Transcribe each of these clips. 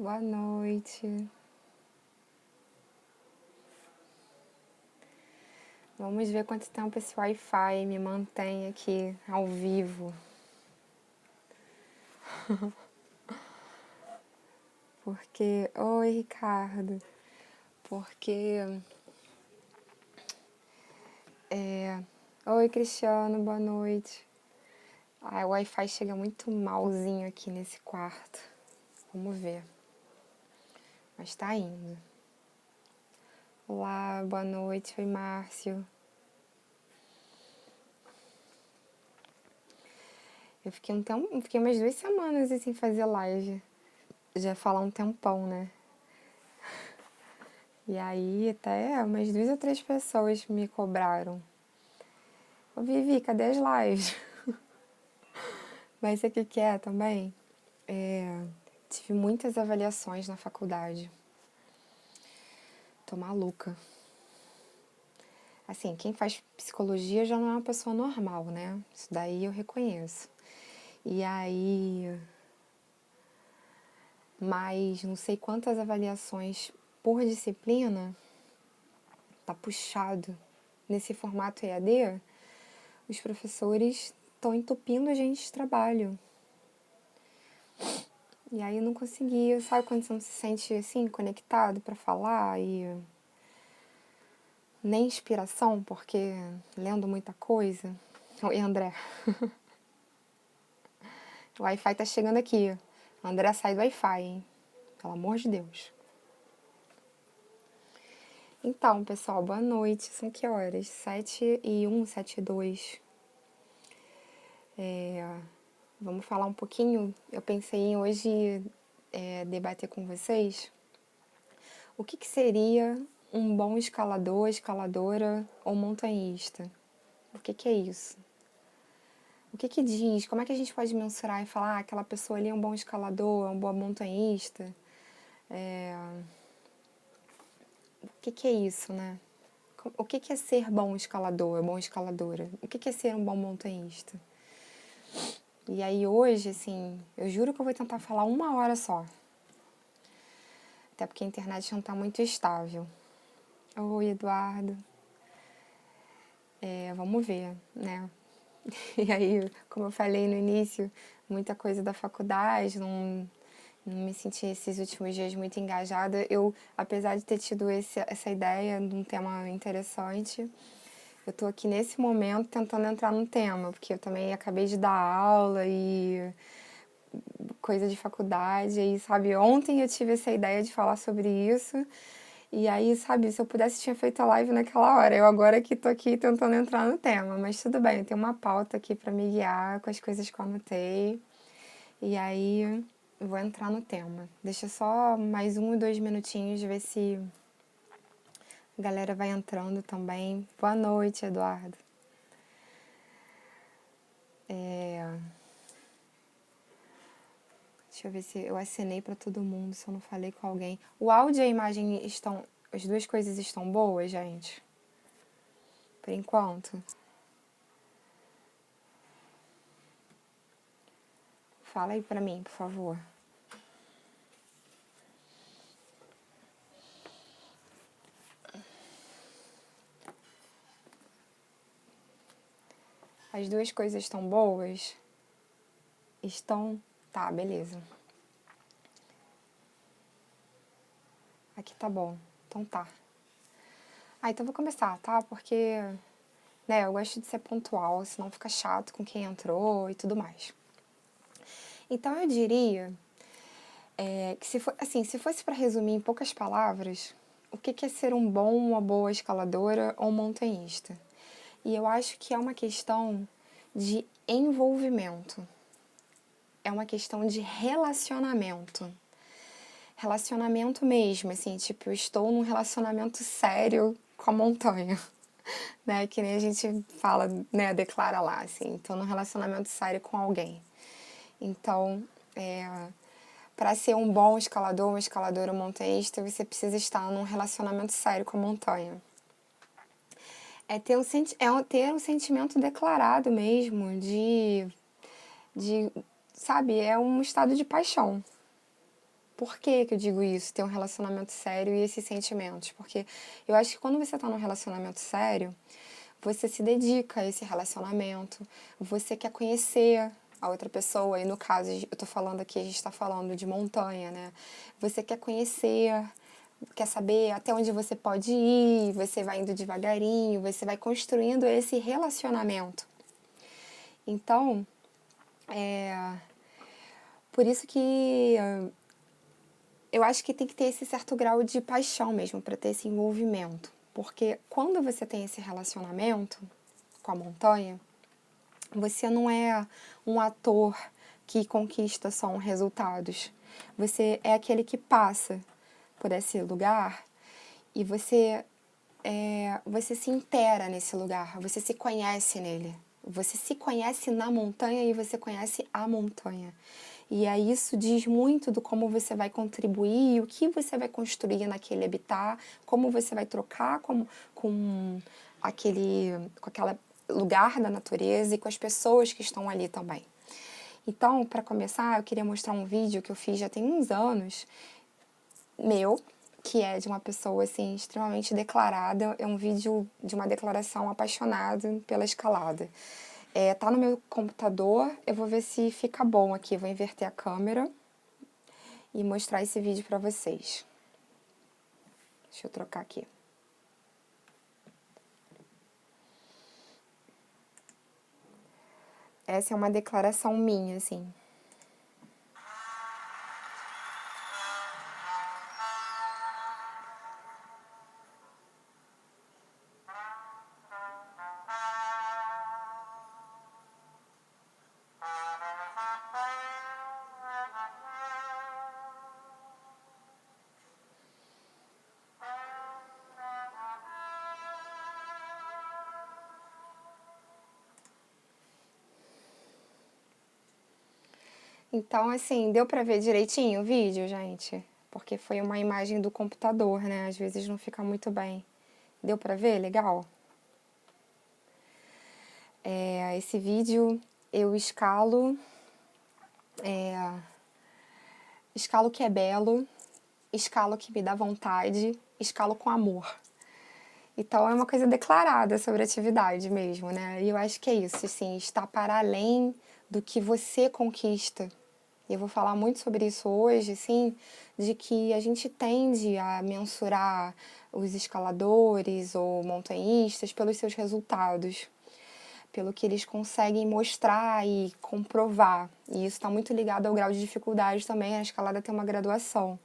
Boa noite. Vamos ver quanto tempo esse Wi-Fi me mantém aqui ao vivo. Porque. Oi, Ricardo. Porque. Oi, Cristiano, boa noite. Ai, o Wi-Fi chega muito malzinho aqui nesse quarto. Vamos ver. Mas tá indo. Olá, boa noite. Oi, Márcio. Eu fiquei umas 2 semanas sem fazer live. Já falar um tempão, né? E aí até umas 2 ou 3 pessoas me cobraram. Ô Vivi, cadê as lives? Mas sabe o que é também? Tive muitas avaliações na faculdade. Tô maluca. Assim, quem faz psicologia já não é uma pessoa normal, né? Isso daí eu reconheço. E aí. Mais não sei quantas avaliações por disciplina. Tá puxado. Nesse formato EAD, os professores estão entupindo a gente de trabalho. E aí eu não conseguia, sabe quando você não se sente assim, conectado para falar e nem inspiração, porque lendo muita coisa. Oi, André. O Wi-Fi tá chegando aqui. André, sai do Wi-Fi, hein? Pelo amor de Deus. Então, pessoal, boa noite. São que horas? 7h01, 7h02. Vamos falar um pouquinho. Eu pensei em hoje debater com vocês o que seria um bom escalador, escaladora ou montanhista. O que é isso? O que diz? Como é que a gente pode mensurar e falar aquela pessoa ali é um bom escalador, é um bom montanhista? O que é isso, né? O que é ser bom escalador, bom escaladora? O que é ser um bom montanhista? E aí hoje, assim, eu juro que eu vou tentar falar 1 hora só. Até porque a internet não tá muito estável. Oi, Eduardo. Vamos ver, né? E aí, como eu falei no início, muita coisa da faculdade, não me senti esses últimos dias muito engajada. Eu, apesar de ter tido essa ideia de um tema interessante, eu tô aqui nesse momento tentando entrar no tema, porque eu também acabei de dar aula e coisa de faculdade, e sabe, ontem eu tive essa ideia de falar sobre isso. E aí, sabe, se eu pudesse, tinha feito a live naquela hora. Eu agora que tô aqui tentando entrar no tema, mas tudo bem, eu tenho uma pauta aqui para me guiar com as coisas que eu anotei. E aí, eu vou entrar no tema. Deixa só mais 1 ou 2 minutinhos, ver se a galera vai entrando também. Boa noite, Eduardo. Deixa eu ver se eu assinei para todo mundo, se eu não falei com alguém. O áudio e a imagem estão. As duas coisas estão boas, gente? Por enquanto. Fala aí pra mim, por favor. As duas coisas estão boas? Estão. Tá, beleza. Aqui tá bom. Então tá. Então vou começar, tá? Porque, né, eu gosto de ser pontual, senão fica chato com quem entrou e tudo mais. Então eu diria que se fosse para resumir em poucas palavras, o que é ser um bom, uma boa escaladora ou montanhista? E eu acho que é uma questão de envolvimento. É uma questão de relacionamento. Relacionamento mesmo, assim, tipo, eu estou num relacionamento sério com a montanha, né? Que nem a gente fala, né, declara lá, assim, estou num relacionamento sério com alguém. Então, para ser um bom escalador, uma escaladora montanhista, você precisa estar num relacionamento sério com a montanha. É ter um sentimento declarado mesmo sabe, é um estado de paixão Por que que eu digo isso? Ter um relacionamento sério e esses sentimentos? Porque eu acho que quando você está num relacionamento sério, você se dedica a esse relacionamento, você quer conhecer a outra pessoa, e no caso, eu tô falando aqui, a gente está falando de montanha, né? Você quer conhecer, quer saber até onde você pode ir, você vai indo devagarinho, você vai construindo esse relacionamento. Então, por isso que eu acho que tem que ter esse certo grau de paixão mesmo para ter esse envolvimento. Porque quando você tem esse relacionamento com a montanha, você não é um ator que conquista só um resultados. Você é aquele que passa por esse lugar e você se inteira nesse lugar, você se conhece nele. Você se conhece na montanha e você conhece a montanha. E aí isso diz muito do como você vai contribuir, o que você vai construir naquele habitat, como você vai trocar com aquele lugar da natureza e com as pessoas que estão ali também. Então, para começar, eu queria mostrar um vídeo que eu fiz já tem uns anos, meu, que é de uma pessoa assim extremamente declarada, é um vídeo de uma declaração apaixonada pela escalada. Tá no meu computador, eu vou ver se fica bom aqui, vou inverter a câmera e mostrar esse vídeo para vocês. Deixa eu trocar aqui. Essa é uma declaração minha, assim. Então, assim, deu pra ver direitinho o vídeo, gente? Porque foi uma imagem do computador, né? Às vezes não fica muito bem. Deu pra ver? Legal? Esse vídeo eu escalo o que é belo, escalo o que me dá vontade, escalo com amor. Então é uma coisa declarada sobre a atividade mesmo, né? E eu acho que é isso, assim, está para além do que você conquista. E eu vou falar muito sobre isso hoje, assim, de que a gente tende a mensurar os escaladores ou montanhistas pelos seus resultados, pelo que eles conseguem mostrar e comprovar. E isso está muito ligado ao grau de dificuldade também, a escalada tem uma graduação.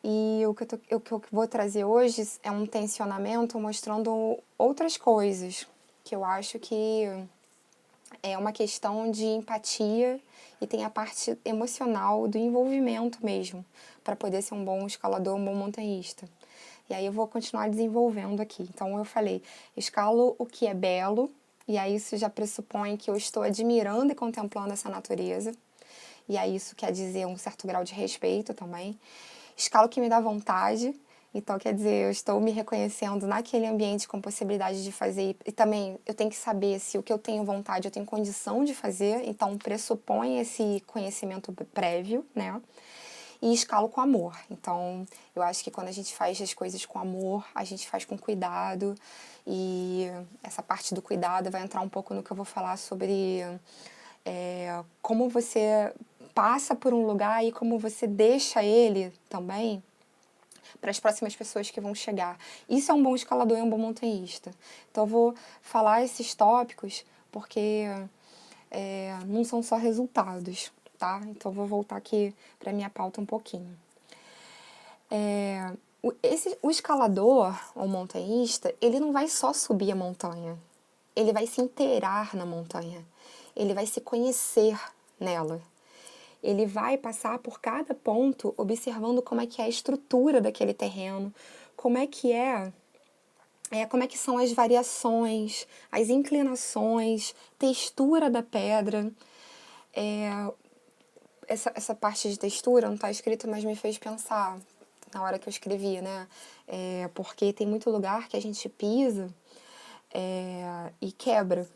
E o que eu vou trazer hoje é um tensionamento mostrando outras coisas, que eu acho que é uma questão de empatia e tem a parte emocional do envolvimento mesmo, para poder ser um bom escalador, um bom montanhista. E aí eu vou continuar desenvolvendo aqui. Então eu falei, escalo o que é belo, e aí isso já pressupõe que eu estou admirando e contemplando essa natureza. E aí isso quer dizer um certo grau de respeito também. Escalo o que me dá vontade, então quer dizer, eu estou me reconhecendo naquele ambiente com possibilidade de fazer. E também eu tenho que saber se o que eu tenho vontade eu tenho condição de fazer, então pressupõe esse conhecimento prévio, né? E escalo com amor. Então, eu acho que quando a gente faz as coisas com amor, a gente faz com cuidado. E essa parte do cuidado vai entrar um pouco no que eu vou falar sobre como você passa por um lugar e como você deixa ele também para as próximas pessoas que vão chegar. Isso é um bom escalador e um bom montanhista. Então, eu vou falar esses tópicos porque não são só resultados, tá? Então, eu vou voltar aqui para minha pauta um pouquinho. O escalador ou montanhista, ele não vai só subir a montanha. Ele vai se inteirar na montanha. Ele vai se conhecer nela. Ele vai passar por cada ponto observando como é que é a estrutura daquele terreno, como é que são as variações, as inclinações, textura da pedra. Essa parte de textura não está escrito, mas me fez pensar na hora que eu escrevi, né? Porque tem muito lugar que a gente pisa e quebra.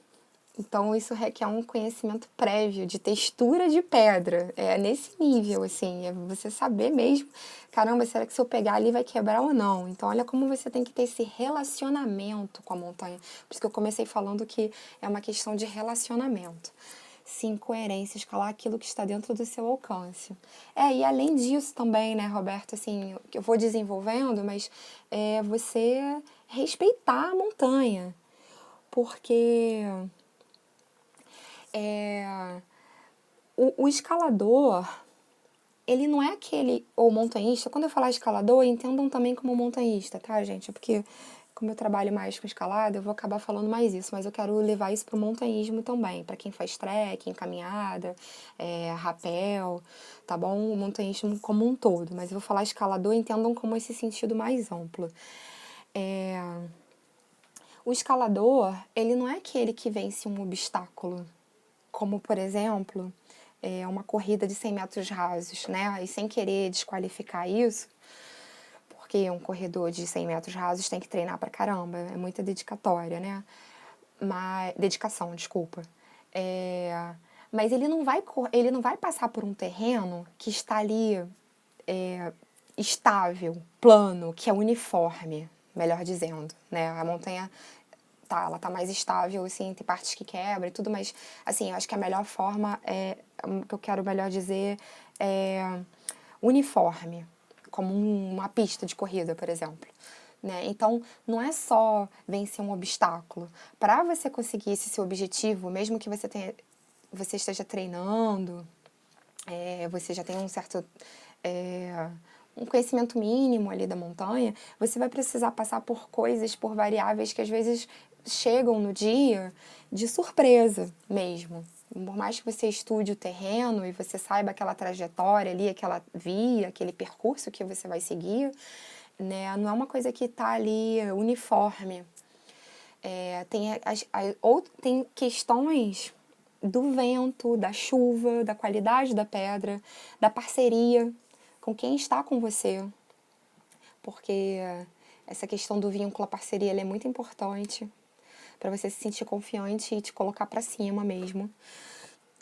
Então, isso requer um conhecimento prévio de textura de pedra. É nesse nível, assim, é você saber mesmo, caramba, será que se eu pegar ali vai quebrar ou não? Então, olha como você tem que ter esse relacionamento com a montanha. Por isso que eu comecei falando que é uma questão de relacionamento. Sim, coerência, escalar aquilo que está dentro do seu alcance. E além disso também, né, Roberto, assim, eu vou desenvolvendo, mas você respeitar a montanha. Porque o escalador, ele não é aquele, ou montanhista, quando eu falar escalador, entendam também como montanhista, tá, gente? Porque como eu trabalho mais com escalada, eu vou acabar falando mais isso, mas eu quero levar isso pro montanhismo também, para quem faz trekking, caminhada, rapel, tá bom? O montanhismo como um todo, mas eu vou falar escalador, entendam como esse sentido mais amplo. O escalador, ele não é aquele que vence um obstáculo, como, por exemplo, uma corrida de 100 metros rasos, né? E sem querer desqualificar isso, porque um corredor de 100 metros rasos tem que treinar pra caramba, é muita dedicatória, né? Dedicação, desculpa. Mas ele não vai passar por um terreno que está ali estável, plano, que é uniforme, melhor dizendo, né? A montanha ela tá mais estável, assim, tem partes que quebra e tudo, mas, assim, eu acho que a melhor forma o que eu quero melhor dizer é uniforme, como uma pista de corrida, por exemplo. Né? Então, não é só vencer um obstáculo. Para você conseguir esse seu objetivo, mesmo que você esteja treinando, você já tem um certo um conhecimento mínimo ali da montanha, você vai precisar passar por coisas, por variáveis que às vezes chegam no dia de surpresa mesmo. Por mais que você estude o terreno e você saiba aquela trajetória ali, aquela via, aquele percurso que você vai seguir, né, não é uma coisa que está ali uniforme. Tem questões do vento, da chuva, da qualidade da pedra, da parceria com quem está com você, porque essa questão do vínculo, a parceria, ela é muito importante para você se sentir confiante e te colocar para cima mesmo.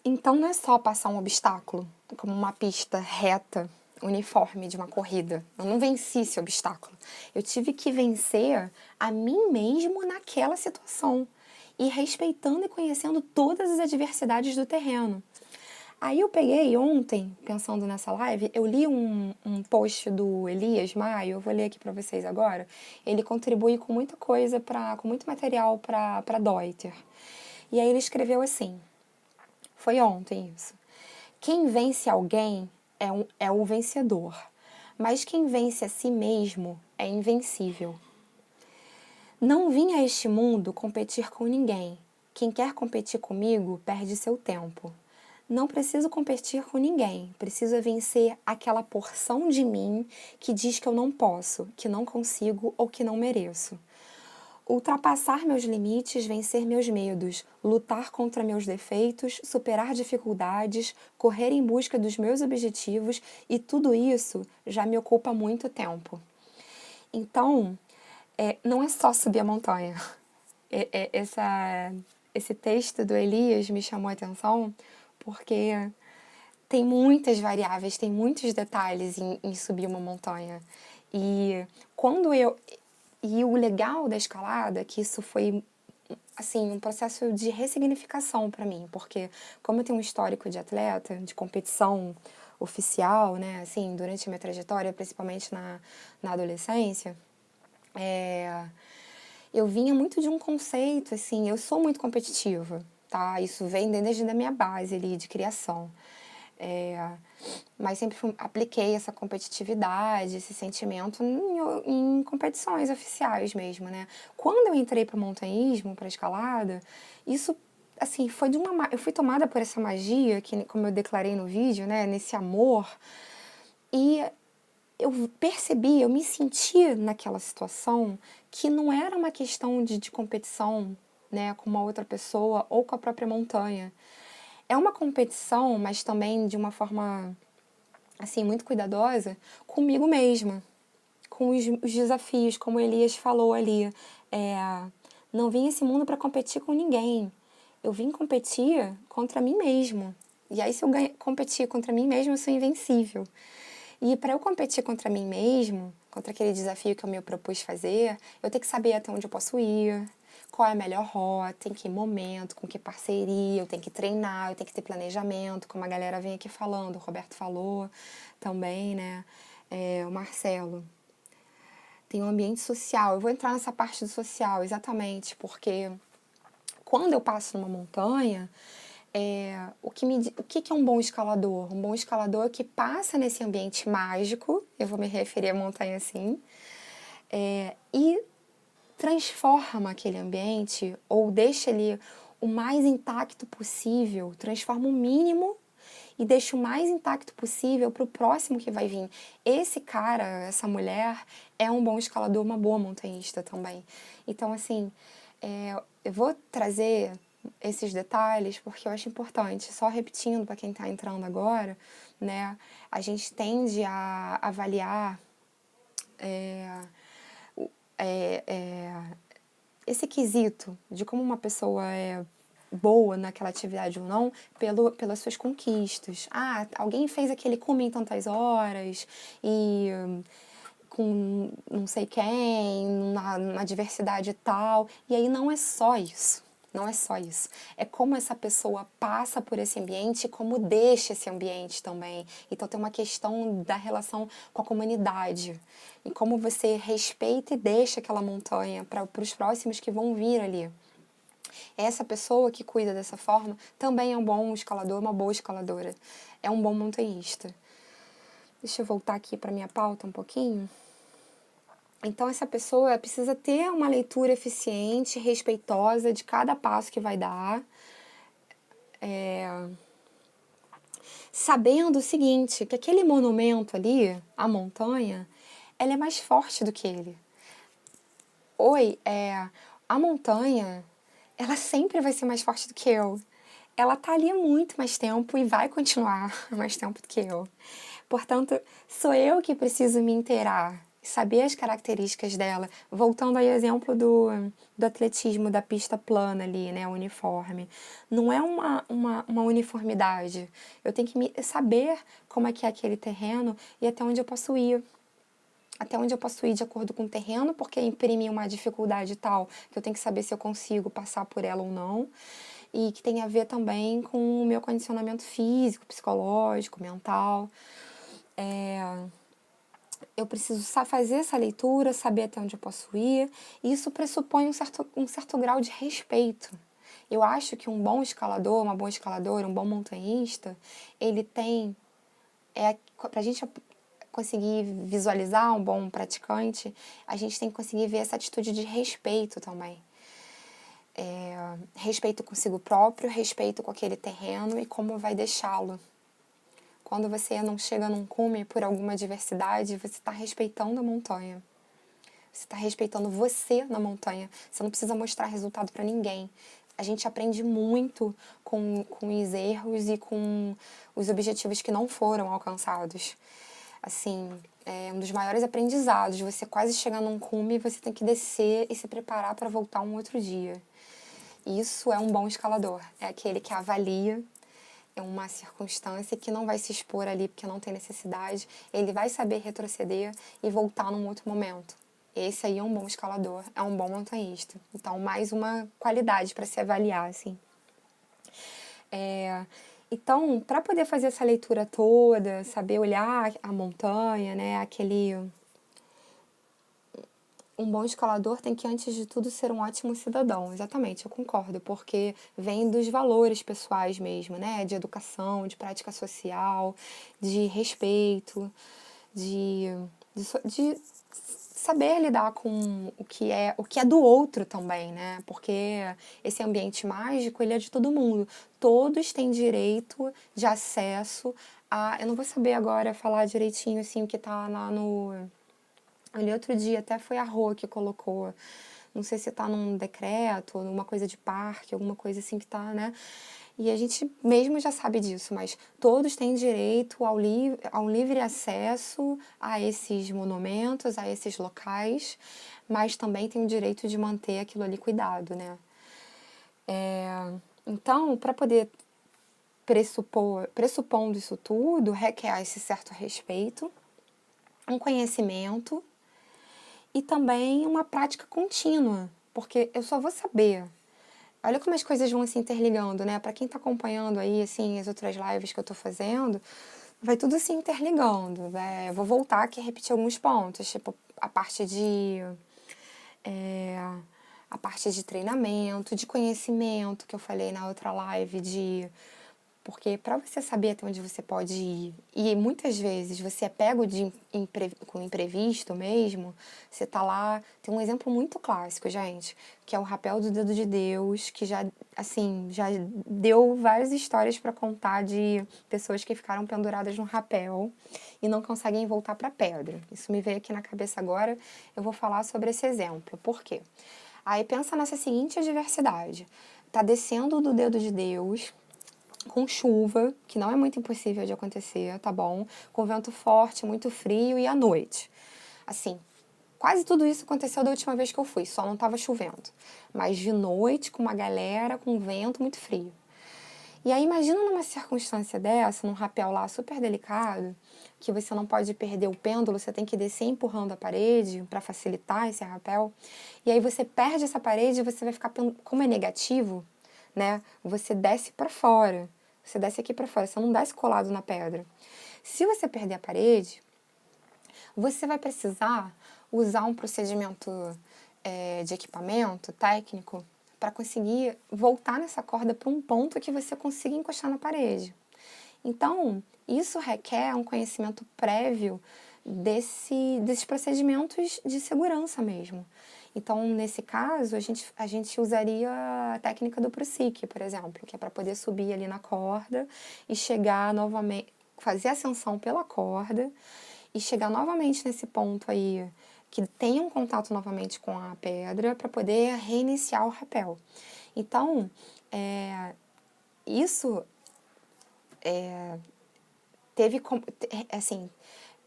Então não é só passar um obstáculo, como uma pista reta, uniforme de uma corrida. Eu não venci esse obstáculo. Eu tive que vencer a mim mesmo naquela situação e respeitando e conhecendo todas as adversidades do terreno. Aí eu peguei ontem, pensando nessa live, eu li um post do Elias Maio, eu vou ler aqui para vocês agora. Ele contribui com muita coisa, com muito material para Deuter. E aí ele escreveu assim, foi ontem isso. Quem vence alguém é o vencedor, mas quem vence a si mesmo é invencível. Não vim a este mundo competir com ninguém. Quem quer competir comigo perde seu tempo. Não preciso competir com ninguém, preciso vencer aquela porção de mim que diz que eu não posso, que não consigo ou que não mereço. Ultrapassar meus limites, vencer meus medos, lutar contra meus defeitos, superar dificuldades, correr em busca dos meus objetivos e tudo isso já me ocupa muito tempo. Então, não é só subir a montanha. Esse texto do Elias me chamou a atenção porque tem muitas variáveis, tem muitos detalhes em subir uma montanha. E o legal da escalada é que isso foi assim um processo de ressignificação para mim, porque como eu tenho um histórico de atleta, de competição oficial, né, assim, durante a minha trajetória, principalmente na adolescência, eu vinha muito de um conceito, assim, eu sou muito competitiva, tá? Isso vem desde a minha base ali de criação. Mas sempre apliquei essa competitividade, esse sentimento em competições oficiais mesmo, né? Quando eu entrei para o montanhismo, para a escalada, isso, assim, eu fui tomada por essa magia, que como eu declarei no vídeo, né? Nesse amor, e eu percebi, eu me senti naquela situação que não era uma questão de competição, né, com uma outra pessoa ou com a própria montanha. É uma competição, mas também de uma forma, assim, muito cuidadosa, comigo mesma, com os desafios, como Elias falou ali. Não vim esse mundo para competir com ninguém. eu vim competir contra mim mesmo. E aí, se eu competir contra mim mesmo, eu sou invencível. E para eu competir contra mim mesmo, contra aquele desafio que eu me propus fazer, eu tenho que saber até onde eu posso ir, qual é a melhor rota, em que momento, com que parceria, eu tenho que treinar, eu tenho que ter planejamento, como a galera vem aqui falando, o Roberto falou também, né? O Marcelo. Tem um ambiente social. Eu vou entrar nessa parte do social, exatamente, porque quando eu passo numa montanha, o que é um bom escalador? Um bom escalador que passa nesse ambiente mágico, eu vou me referir à montanha assim, e transforma aquele ambiente, ou deixa ele o mais intacto possível, transforma o mínimo e deixa o mais intacto possível para o próximo que vai vir. Esse cara, essa mulher, é um bom escalador, uma boa montanhista também. Então, assim, eu vou trazer esses detalhes porque eu acho importante. Só repetindo para quem está entrando agora, né? A gente tende a avaliar esse quesito de como uma pessoa é boa naquela atividade ou não, pelas suas conquistas. Ah, alguém fez aquele cume em tantas horas e com não sei quem, na diversidade e tal. E aí não é só isso. Não é só isso. É como essa pessoa passa por esse ambiente e como deixa esse ambiente também. Então tem uma questão da relação com a comunidade. E como você respeita e deixa aquela montanha para os próximos que vão vir ali. Essa pessoa que cuida dessa forma também é um bom escalador, uma boa escaladora. É um bom montanhista. Deixa eu voltar aqui para minha pauta um pouquinho. Então, essa pessoa precisa ter uma leitura eficiente, respeitosa de cada passo que vai dar. Sabendo o seguinte, que aquele monumento ali, a montanha, ela é mais forte do que ele. A montanha, ela sempre vai ser mais forte do que eu. Ela tá ali há muito mais tempo e vai continuar mais tempo do que eu. Portanto, sou eu que preciso me inteirar, saber as características dela. Voltando ao exemplo do atletismo, da pista plana ali, né, o uniforme. Não é uma uniformidade. Eu tenho que saber como é que é aquele terreno e até onde eu posso ir. Até onde eu posso ir de acordo com o terreno, porque imprime uma dificuldade tal que eu tenho que saber se eu consigo passar por ela ou não. E que tem a ver também com o meu condicionamento físico, psicológico, mental. Eu preciso fazer essa leitura, saber até onde eu posso ir. E isso pressupõe um certo grau de respeito. Eu acho que um bom escalador, uma boa escaladora, um bom montanhista, ele tem... Para a gente conseguir visualizar um bom praticante, a gente tem que conseguir ver essa atitude de respeito também. Respeito consigo próprio, respeito com aquele terreno e como vai deixá-lo. Quando você não chega num cume por alguma adversidade, você está respeitando a montanha. Você está respeitando você na montanha. Você não precisa mostrar resultado para ninguém. A gente aprende muito com os erros e com os objetivos que não foram alcançados. Assim, é um dos maiores aprendizados. Você quase chegar num cume, você tem que descer e se preparar para voltar um outro dia. Isso é um bom escalador. É aquele que avalia uma circunstância que não vai se expor ali porque não tem necessidade. Ele vai saber retroceder e voltar num outro momento. Esse aí é um bom escalador, é um bom montanhista. Então, mais uma qualidade para se avaliar, assim. Então, para poder fazer essa leitura toda, saber olhar a montanha, né, um bom escalador tem que, antes de tudo, ser um ótimo cidadão. Exatamente, eu concordo, porque vem dos valores pessoais mesmo, né? De educação, de prática social, de respeito, de saber lidar com o que é do outro também, né? Porque esse ambiente mágico, ele é de todo mundo. Todos têm direito de acesso a... Eu não vou saber agora falar direitinho, assim, o que tá lá no... Ali outro dia até foi a Rô que colocou, não sei se tá num decreto, ou numa coisa de parque, alguma coisa assim que tá, né? E a gente mesmo já sabe disso, mas todos têm direito ao livre acesso a esses monumentos, a esses locais, mas também têm o direito de manter aquilo ali cuidado, né? Então, para poder pressupondo isso tudo, requer esse certo respeito, um conhecimento e também uma prática contínua, porque eu só vou saber. Olha como as coisas vão se interligando, né? Para quem está acompanhando aí, assim, as outras lives que eu estou fazendo, vai tudo se interligando, né? Eu vou voltar aqui e repetir alguns pontos, tipo a parte de é, a parte de treinamento, de conhecimento que eu falei na outra live, porque para você saber até onde você pode ir, e muitas vezes você é pego com imprevisto mesmo, você tá lá, tem um exemplo muito clássico, gente, que é o rapel do dedo de Deus, que já, assim, já deu várias histórias para contar de pessoas que ficaram penduradas no rapel e não conseguem voltar para a pedra. Isso me veio aqui na cabeça agora, eu vou falar sobre esse exemplo. Por quê? Aí pensa nessa seguinte adversidade. Tá descendo do dedo de Deus, com chuva, que não é muito impossível de acontecer, tá bom? Com vento forte, muito frio e à noite. Assim, quase tudo isso aconteceu da última vez que eu fui, só não estava chovendo. Mas de noite, com uma galera, com vento muito frio. E aí imagina numa circunstância dessa, num rapel lá super delicado, que você não pode perder o pêndulo, você tem que descer empurrando a parede para facilitar esse rapel. E aí você perde essa parede e você vai ficar, como é negativo, né? Você desce para fora. Você desce aqui para fora, você não desce colado na pedra. Se você perder a parede, você vai precisar usar um procedimento de equipamento técnico para conseguir voltar nessa corda para um ponto que você consiga encostar na parede. Então, isso requer um conhecimento prévio desses procedimentos de segurança mesmo. Então, nesse caso, a gente usaria a técnica do Prusik, por exemplo, que é para poder subir ali na corda e chegar novamente, fazer ascensão pela corda e chegar novamente nesse ponto aí, que tenha um contato novamente com a pedra para poder reiniciar o rapel. Então, isso teve, assim,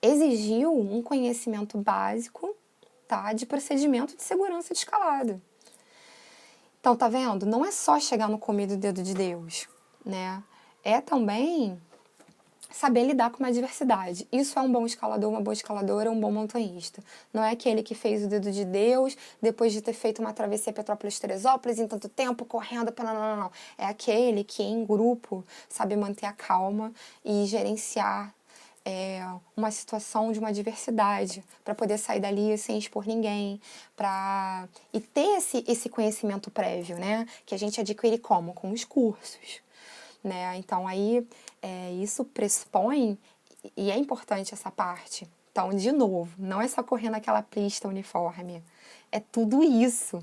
exigiu um conhecimento básico, tá, de procedimento de segurança de escalada. Então, tá vendo? Não é só chegar no cume do dedo de Deus, né? É também saber lidar com uma adversidade. Isso é um bom escalador, uma boa escaladora, um bom montanhista. Não é aquele que fez o dedo de Deus depois de ter feito uma travessia Petrópolis-Teresópolis em tanto tempo, correndo, não. É aquele que em grupo sabe manter a calma e gerenciar uma situação de uma adversidade, para poder sair dali sem expor ninguém, e ter esse conhecimento prévio, né? Que a gente adquire como? Com os cursos. Né? Então, aí, isso pressupõe, e é importante essa parte. Então, de novo, não é só correr naquela pista uniforme, é tudo isso.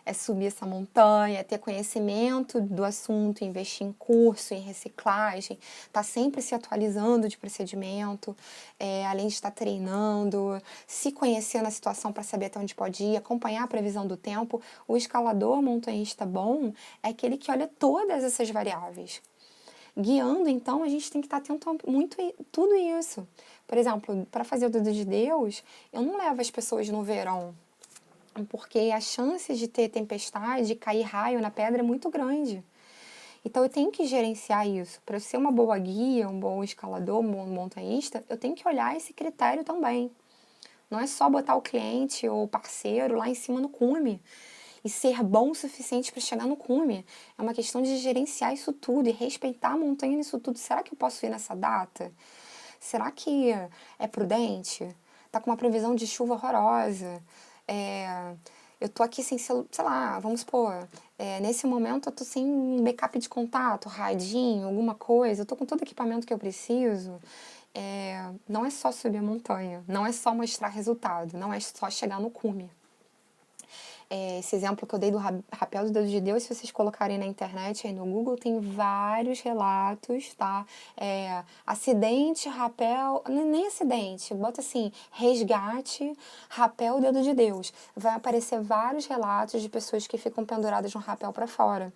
É subir essa montanha, é ter conhecimento do assunto, investir em curso, em reciclagem, tá sempre se atualizando de procedimento, além de estar treinando, se conhecer na situação para saber até onde pode ir, acompanhar a previsão do tempo. O escalador montanhista bom é aquele que olha todas essas variáveis. Guiando, então, a gente tem que estar atento a muito tudo isso. Por exemplo, para fazer o dedo de Deus, eu não levo as pessoas no verão, porque a chance de ter tempestade, de cair raio na pedra é muito grande. Então, eu tenho que gerenciar isso. Para ser uma boa guia, um bom escalador, um bom montanhista, eu tenho que olhar esse critério também. Não é só botar o cliente ou o parceiro lá em cima no cume e ser bom o suficiente para chegar no cume. É uma questão de gerenciar isso tudo e respeitar a montanha nisso tudo. Será que eu posso ir nessa data? Será que é prudente? Tá com uma previsão de chuva horrorosa. Eu tô aqui sem sei lá, vamos supor, nesse momento eu tô sem backup de contato, radinho, alguma coisa, eu tô com todo o equipamento que eu preciso. Não é só subir a montanha, não é só mostrar resultado, não é só chegar no cume. Esse exemplo que eu dei do rapel do dedo de Deus, se vocês colocarem na internet, aí no Google, tem vários relatos, tá? Acidente, rapel, nem acidente, bota assim, resgate, rapel, dedo de Deus. Vai aparecer vários relatos de pessoas que ficam penduradas no rapel para fora.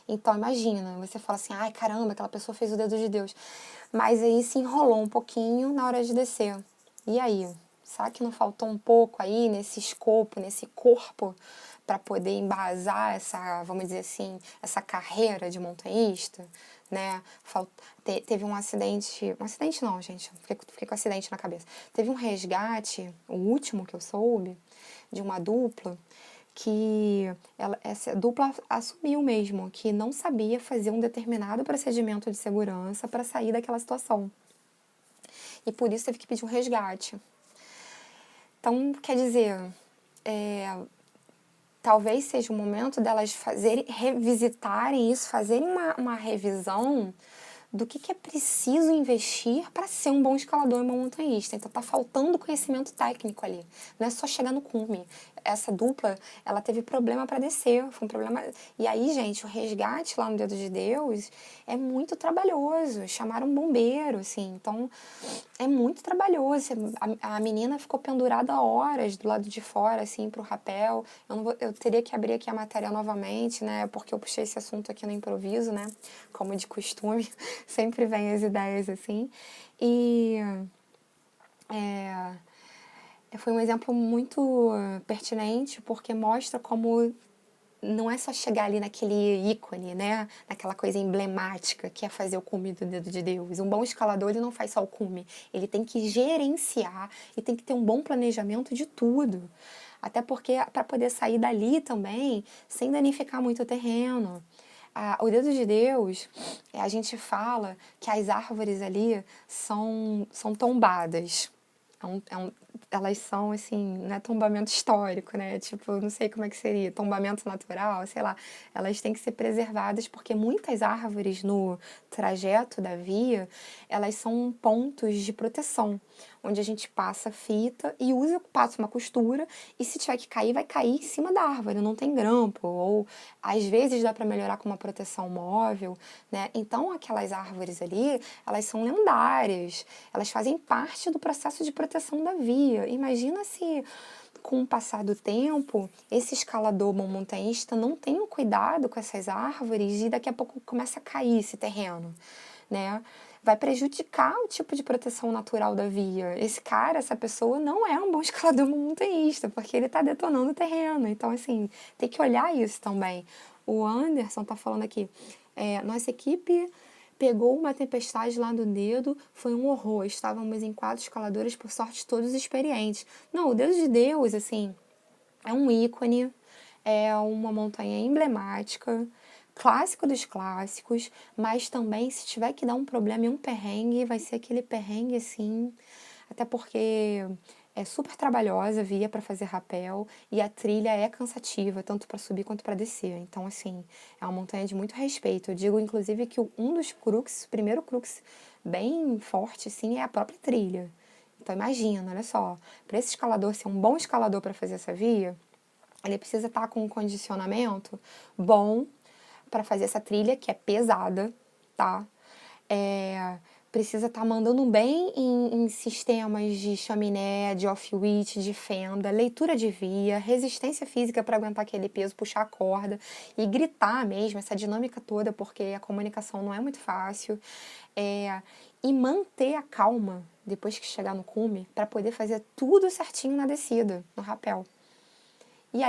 Então, imagina, você fala assim, ai, caramba, aquela pessoa fez o dedo de Deus. Mas aí se enrolou um pouquinho na hora de descer. E aí? Será que não faltou um pouco aí nesse escopo, nesse corpo, para poder embasar essa, vamos dizer assim, essa carreira de montanhista, né? Teve um acidente não, gente, fiquei com acidente na cabeça. Teve um resgate, o último que eu soube, de uma dupla, que essa dupla assumiu mesmo que não sabia fazer um determinado procedimento de segurança para sair daquela situação. E por isso teve que pedir um resgate. Então, quer dizer, talvez seja o momento delas revisitarem isso, fazerem uma revisão do que é preciso investir para ser um bom escalador e um bom montanhista. Então tá faltando conhecimento técnico ali. Não é só chegar no cume. Essa dupla, ela teve problema para descer, foi um problema. E aí, gente, o resgate lá no Dedo de Deus é muito trabalhoso. Chamaram um bombeiro, assim. Então é muito trabalhoso. A menina ficou pendurada horas do lado de fora, assim, pro rapel. Eu teria que abrir aqui a matéria novamente, né? Porque eu puxei esse assunto aqui no improviso, né? Como de costume, sempre vem as ideias assim. E foi um exemplo muito pertinente, porque mostra como não é só chegar ali naquele ícone, né? Naquela coisa emblemática que é fazer o cume do Dedo de Deus. Um bom escalador, ele não faz só o cume. Ele tem que gerenciar e tem que ter um bom planejamento de tudo. Até porque para poder sair dali também, sem danificar muito o terreno. O Dedo de Deus, a gente fala que as árvores ali são tombadas. Elas são, assim, não é tombamento histórico, né? Tipo, não sei como é que seria, tombamento natural, sei lá. Elas têm que ser preservadas porque muitas árvores no trajeto da via, elas são pontos de proteção, onde a gente passa fita e passa uma costura e se tiver que cair, vai cair em cima da árvore, não tem grampo, ou às vezes dá para melhorar com uma proteção móvel, né? Então, aquelas árvores ali, elas são lendárias, elas fazem parte do processo de proteção da via. Imagina se, com o passar do tempo, esse escalador bom montanhista não tem um cuidado com essas árvores e daqui a pouco começa a cair esse terreno, né? Vai prejudicar o tipo de proteção natural da via. Esse cara, essa pessoa, não é um bom escalador montanhista, porque ele está detonando o terreno. Então, assim, tem que olhar isso também. O Anderson está falando aqui, nossa equipe pegou uma tempestade lá no Dedo, foi um horror. Estávamos em 4 escaladores, por sorte, todos experientes. Não, o Dedo de Deus, assim, é um ícone, é uma montanha emblemática, clássico dos clássicos, mas também se tiver que dar um problema e um perrengue, vai ser aquele perrengue assim, até porque é super trabalhosa a via para fazer rapel e a trilha é cansativa, tanto para subir quanto para descer. Então, assim, é uma montanha de muito respeito. Eu digo, inclusive, que um dos crux, o primeiro crux bem forte, assim, é a própria trilha. Então, imagina, olha só, para esse escalador ser um bom escalador para fazer essa via, ele precisa estar com um condicionamento bom para fazer essa trilha, que é pesada, tá? Precisa estar mandando bem em sistemas de chaminé, de off-wheel, de fenda, leitura de via, resistência física para aguentar aquele peso, puxar a corda e gritar mesmo, essa dinâmica toda, porque a comunicação não é muito fácil. E manter a calma depois que chegar no cume para poder fazer tudo certinho na descida, no rapel. E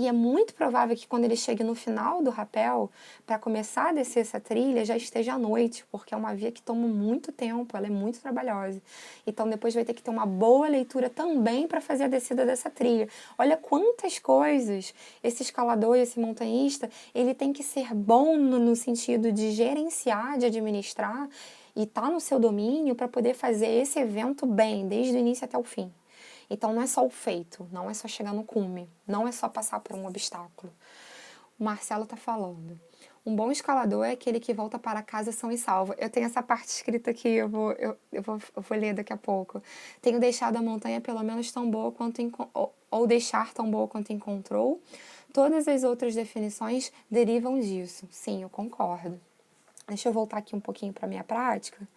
é muito provável que quando ele chegue no final do rapel, para começar a descer essa trilha, já esteja à noite, porque é uma via que toma muito tempo, ela é muito trabalhosa. Então depois vai ter que ter uma boa leitura também para fazer a descida dessa trilha. Olha quantas coisas esse escalador, esse montanhista, ele tem que ser bom no sentido de gerenciar, de administrar e estar no seu domínio para poder fazer esse evento bem, desde o início até o fim. Então não é só o feito, não é só chegar no cume, não é só passar por um obstáculo. O Marcelo está falando. Um bom escalador é aquele que volta para casa são e salvo. Eu tenho essa parte escrita aqui, eu vou ler daqui a pouco. Tenho deixado a montanha pelo menos tão boa quanto ou deixar tão boa quanto encontrou. Todas as outras definições derivam disso. Sim, eu concordo. Deixa eu voltar aqui um pouquinho para a minha prática.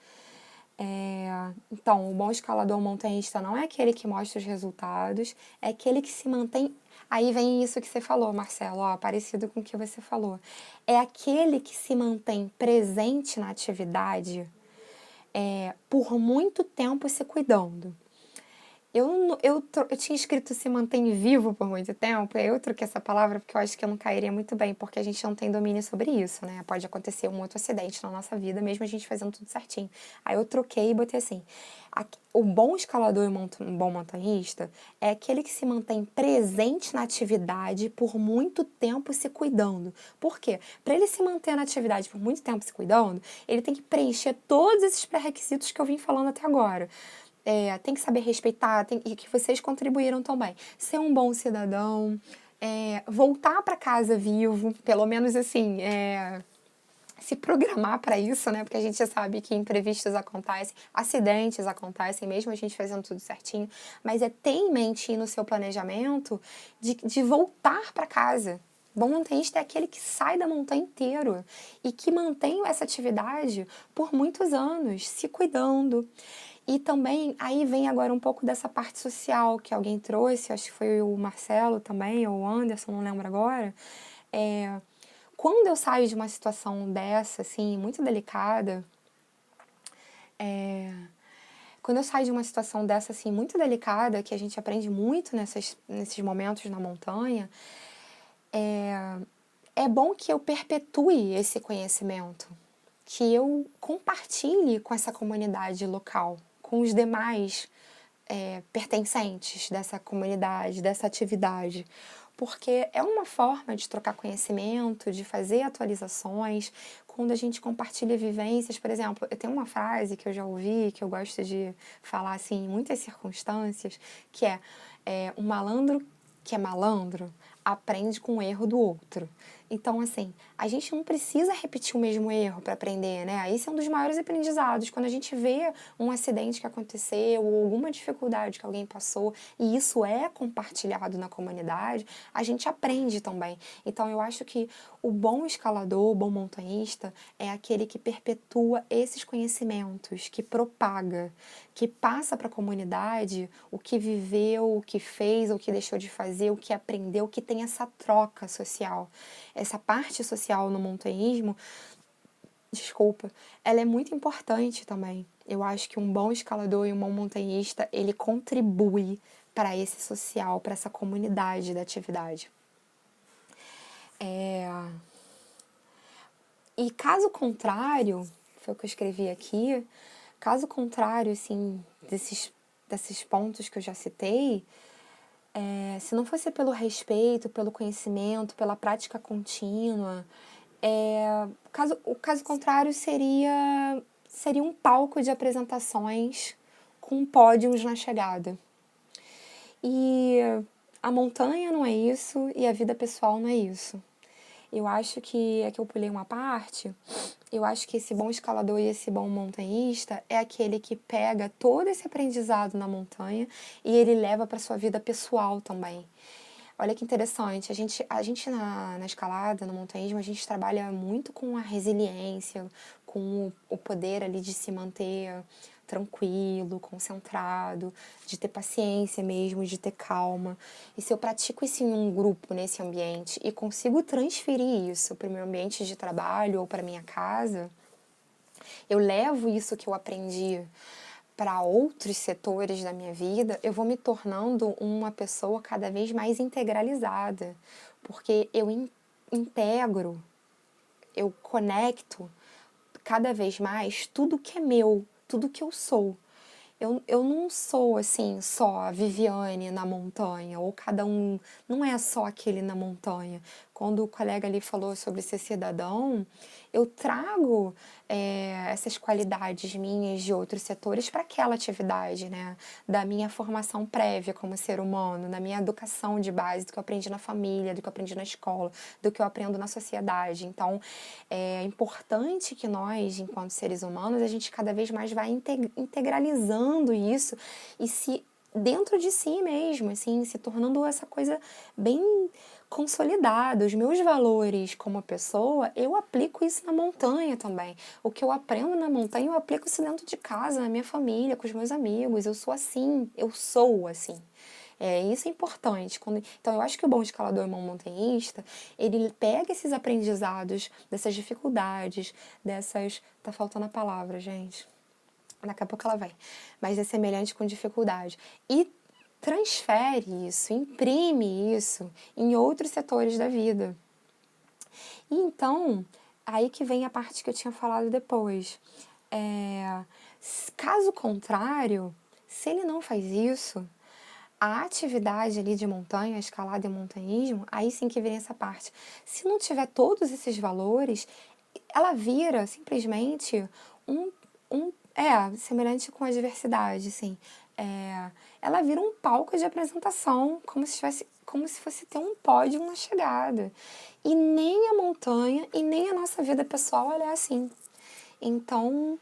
Então, o bom escalador montanhista não é aquele que mostra os resultados, é aquele que se mantém. Aí vem isso que você falou, Marcelo, ó, parecido com o que você falou. É aquele que se mantém presente na atividade por muito tempo se cuidando. Eu tinha escrito se mantém vivo por muito tempo, e aí eu troquei essa palavra porque eu acho que eu não cairia muito bem, porque a gente não tem domínio sobre isso, né? Pode acontecer um outro acidente na nossa vida, mesmo a gente fazendo tudo certinho. Aí eu troquei e botei assim: o bom escalador e um bom montanhista é aquele que se mantém presente na atividade por muito tempo se cuidando. Por quê? Para ele se manter na atividade por muito tempo se cuidando, ele tem que preencher todos esses pré-requisitos que eu vim falando até agora. Tem que saber respeitar, e que vocês contribuíram também. Ser um bom cidadão, voltar para casa vivo, pelo menos assim, se programar para isso, né? Porque a gente já sabe que imprevistos acontecem, acidentes acontecem, mesmo a gente fazendo tudo certinho, mas ter em mente e no seu planejamento de voltar para casa. Bom montanhista é aquele que sai da montanha inteiro e que mantém essa atividade por muitos anos, se cuidando. E também, aí vem agora um pouco dessa parte social que alguém trouxe, acho que foi o Marcelo também, ou o Anderson, não lembro agora. Quando eu saio de uma situação dessa, assim, muito delicada, quando eu saio de uma situação dessa, assim, muito delicada, que a gente aprende muito nesses momentos na montanha, é bom que eu perpetue esse conhecimento, que eu compartilhe com essa comunidade local, com os demais pertencentes dessa comunidade, dessa atividade. Porque é uma forma de trocar conhecimento, de fazer atualizações, quando a gente compartilha vivências. Por exemplo, eu tenho uma frase que eu já ouvi, que eu gosto de falar assim em muitas circunstâncias, que um malandro que é malandro aprende com o erro do outro. Então, assim, a gente não precisa repetir o mesmo erro para aprender, né? Esse é um dos maiores aprendizados. Quando a gente vê um acidente que aconteceu ou alguma dificuldade que alguém passou e isso é compartilhado na comunidade, a gente aprende também. Então, eu acho que o bom escalador, o bom montanhista é aquele que perpetua esses conhecimentos, que propaga, que passa para a comunidade o que viveu, o que fez, o que deixou de fazer, o que aprendeu, que tem essa troca social. Essa parte social no montanhismo, desculpa, ela é muito importante também. Eu acho que um bom escalador e um bom montanhista, ele contribui para esse social, para essa comunidade da atividade. E caso contrário, foi o que eu escrevi aqui, caso contrário, assim, desses pontos que eu já citei, se não fosse pelo respeito, pelo conhecimento, pela prática contínua, o caso contrário seria um palco de apresentações com pódios na chegada. E a montanha não é isso e a vida pessoal não é isso. Eu acho que é que eu pulei uma parte. Eu acho que esse bom escalador e esse bom montanhista é aquele que pega todo esse aprendizado na montanha e ele leva para sua vida pessoal também. Olha que interessante, a gente na escalada, no montanhismo, a gente trabalha muito com a resiliência, com o poder ali de se manter tranquilo, concentrado, de ter paciência mesmo, de ter calma. E se eu pratico isso em um grupo, nesse ambiente, e consigo transferir isso para o meu ambiente de trabalho ou para minha casa, eu levo isso que eu aprendi para outros setores da minha vida, eu vou me tornando uma pessoa cada vez mais integralizada, porque eu integro, eu conecto cada vez mais tudo que é meu, tudo que eu sou. Eu não sou assim só a Viviane na montanha, ou cada um, não é só aquele na montanha. Quando o colega ali falou sobre ser cidadão, eu trago essas qualidades minhas de outros setores para aquela atividade, né? Da minha formação prévia como ser humano, da minha educação de base, do que eu aprendi na família, do que eu aprendi na escola, do que eu aprendo na sociedade. Então, é importante que nós, enquanto seres humanos, a gente cada vez mais vai integralizando isso e se dentro de si mesmo, assim, se tornando essa coisa bem consolidada. Os meus valores como pessoa, eu aplico isso na montanha também. O que eu aprendo na montanha, eu aplico isso dentro de casa, na minha família, com os meus amigos. Eu sou assim, eu sou assim. Isso é importante. Então, eu acho que o bom escalador e bom montanhista, ele pega esses aprendizados, dessas dificuldades, dessas... Tá faltando a palavra, gente. Daqui a pouco ela vem. Mas é semelhante com dificuldade. E transfere isso, imprime isso em outros setores da vida. E então, aí que vem a parte que eu tinha falado depois. Caso contrário, se ele não faz isso, a atividade ali de montanha, escalada e montanhismo, aí sim que vem essa parte. Se não tiver todos esses valores, ela vira simplesmente semelhante com a diversidade, assim. Ela vira um palco de apresentação, como se fosse ter um pódio na chegada. E nem a montanha e nem a nossa vida pessoal ela é assim. Então,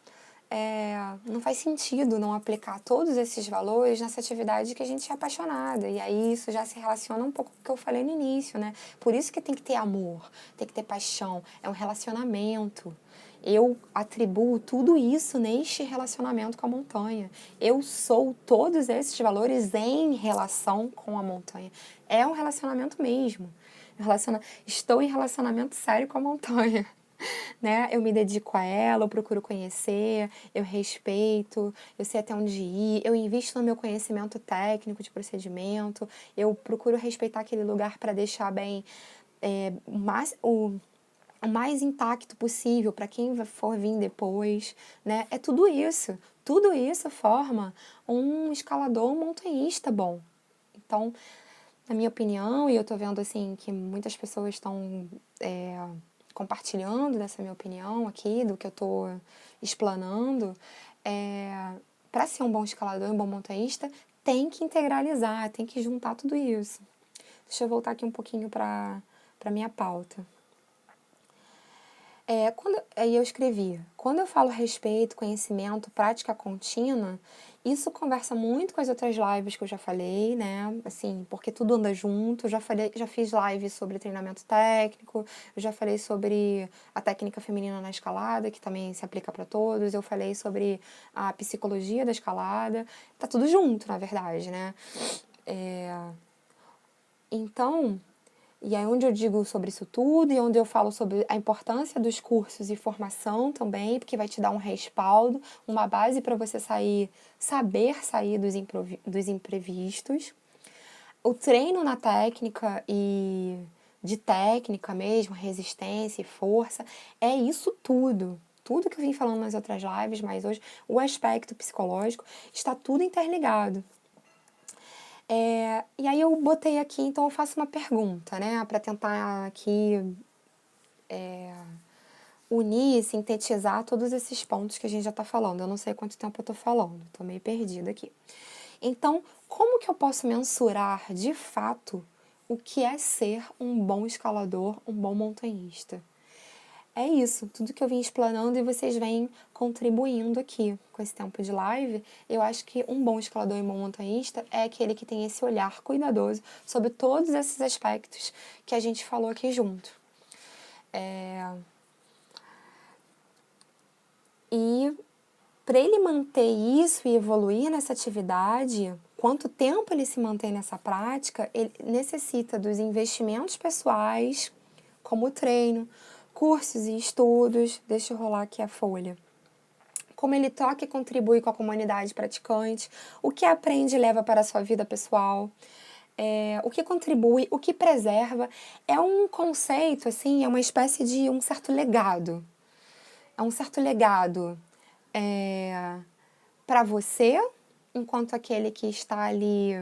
não faz sentido não aplicar todos esses valores nessa atividade que a gente é apaixonada. E aí isso já se relaciona um pouco com o que eu falei no início, né? Por isso que tem que ter amor, tem que ter paixão, é um relacionamento. Eu atribuo tudo isso neste relacionamento com a montanha. Eu sou todos esses valores em relação com a montanha. É um relacionamento mesmo. Estou em relacionamento sério com a montanha. Né? Eu me dedico a ela, eu procuro conhecer, eu respeito, eu sei até onde ir, eu invisto no meu conhecimento técnico de procedimento, eu procuro respeitar aquele lugar para deixar bem o mais intacto possível para quem for vir depois, né? É tudo isso. Tudo isso forma um escalador, um montanhista bom. Então, na minha opinião, e eu tô vendo assim que muitas pessoas estão compartilhando dessa minha opinião aqui, do que eu tô explanando, para ser um bom escalador, um bom montanhista, tem que integralizar, tem que juntar tudo isso. Deixa eu voltar aqui um pouquinho para minha pauta. Aí eu escrevi, quando eu falo respeito, conhecimento, prática contínua, isso conversa muito com as outras lives que eu já falei, né? Assim, porque tudo anda junto. Já fiz live sobre treinamento técnico, eu já falei sobre a técnica feminina na escalada, que também se aplica para todos. Eu falei sobre a psicologia da escalada. Tá tudo junto, na verdade, né? Então, e é onde eu digo sobre isso tudo e onde eu falo sobre a importância dos cursos e formação também, porque vai te dar um respaldo, uma base para você saber sair dos imprevistos. O treino na técnica e de técnica mesmo, resistência e força, é isso tudo. Tudo que eu vim falando nas outras lives, mas hoje o aspecto psicológico está tudo interligado. E aí eu botei aqui, então eu faço uma pergunta, né, para tentar aqui unir, sintetizar todos esses pontos que a gente já está falando. Eu não sei quanto tempo eu estou falando, estou meio perdida aqui. Então, como que eu posso mensurar de fato o que é ser um bom escalador, um bom montanhista? É isso, tudo que eu vim explanando e vocês vêm contribuindo aqui com esse tempo de live. Eu acho que um bom escalador e um bom montanhista é aquele que tem esse olhar cuidadoso sobre todos esses aspectos que a gente falou aqui junto. E para ele manter isso e evoluir nessa atividade, quanto tempo ele se mantém nessa prática, ele necessita dos investimentos pessoais, como treino, cursos e estudos. Deixa eu rolar aqui a folha. Como ele toca e contribui com a comunidade praticante, o que aprende e leva para a sua vida pessoal, o que contribui, o que preserva. É um conceito, assim, é uma espécie de um certo legado. É um certo legado para você, enquanto aquele que está ali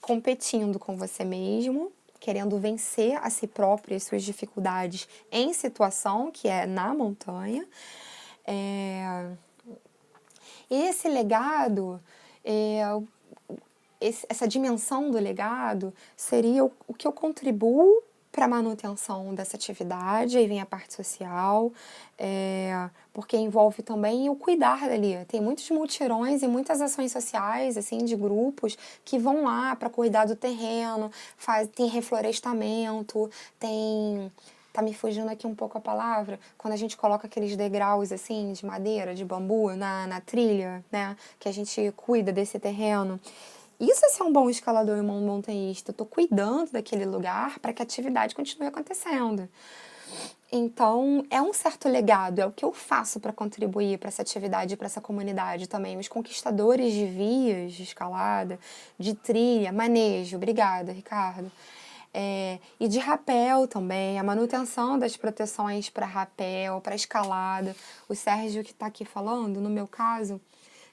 competindo com você mesmo, querendo vencer a si próprio e as suas dificuldades em situação, que é na montanha. E esse legado, essa dimensão do legado seria o que eu contribuo para a manutenção dessa atividade, aí vem a parte social, porque envolve também o cuidar dali. Tem muitos mutirões e muitas ações sociais, assim, de grupos que vão lá para cuidar do terreno, tem reflorestamento, tem... Tá me fugindo aqui um pouco a palavra, quando a gente coloca aqueles degraus, assim, de madeira, de bambu, na trilha, né, que a gente cuida desse terreno. Isso é ser um bom escalador e um bom montanhista. Eu estou cuidando daquele lugar para que a atividade continue acontecendo. Então, é um certo legado, é o que eu faço para contribuir para essa atividade, para essa comunidade também. Os conquistadores de vias de escalada, de trilha, manejo, obrigada, Ricardo. E de rapel também, a manutenção das proteções para rapel, para escalada. O Sérgio que está aqui falando, no meu caso,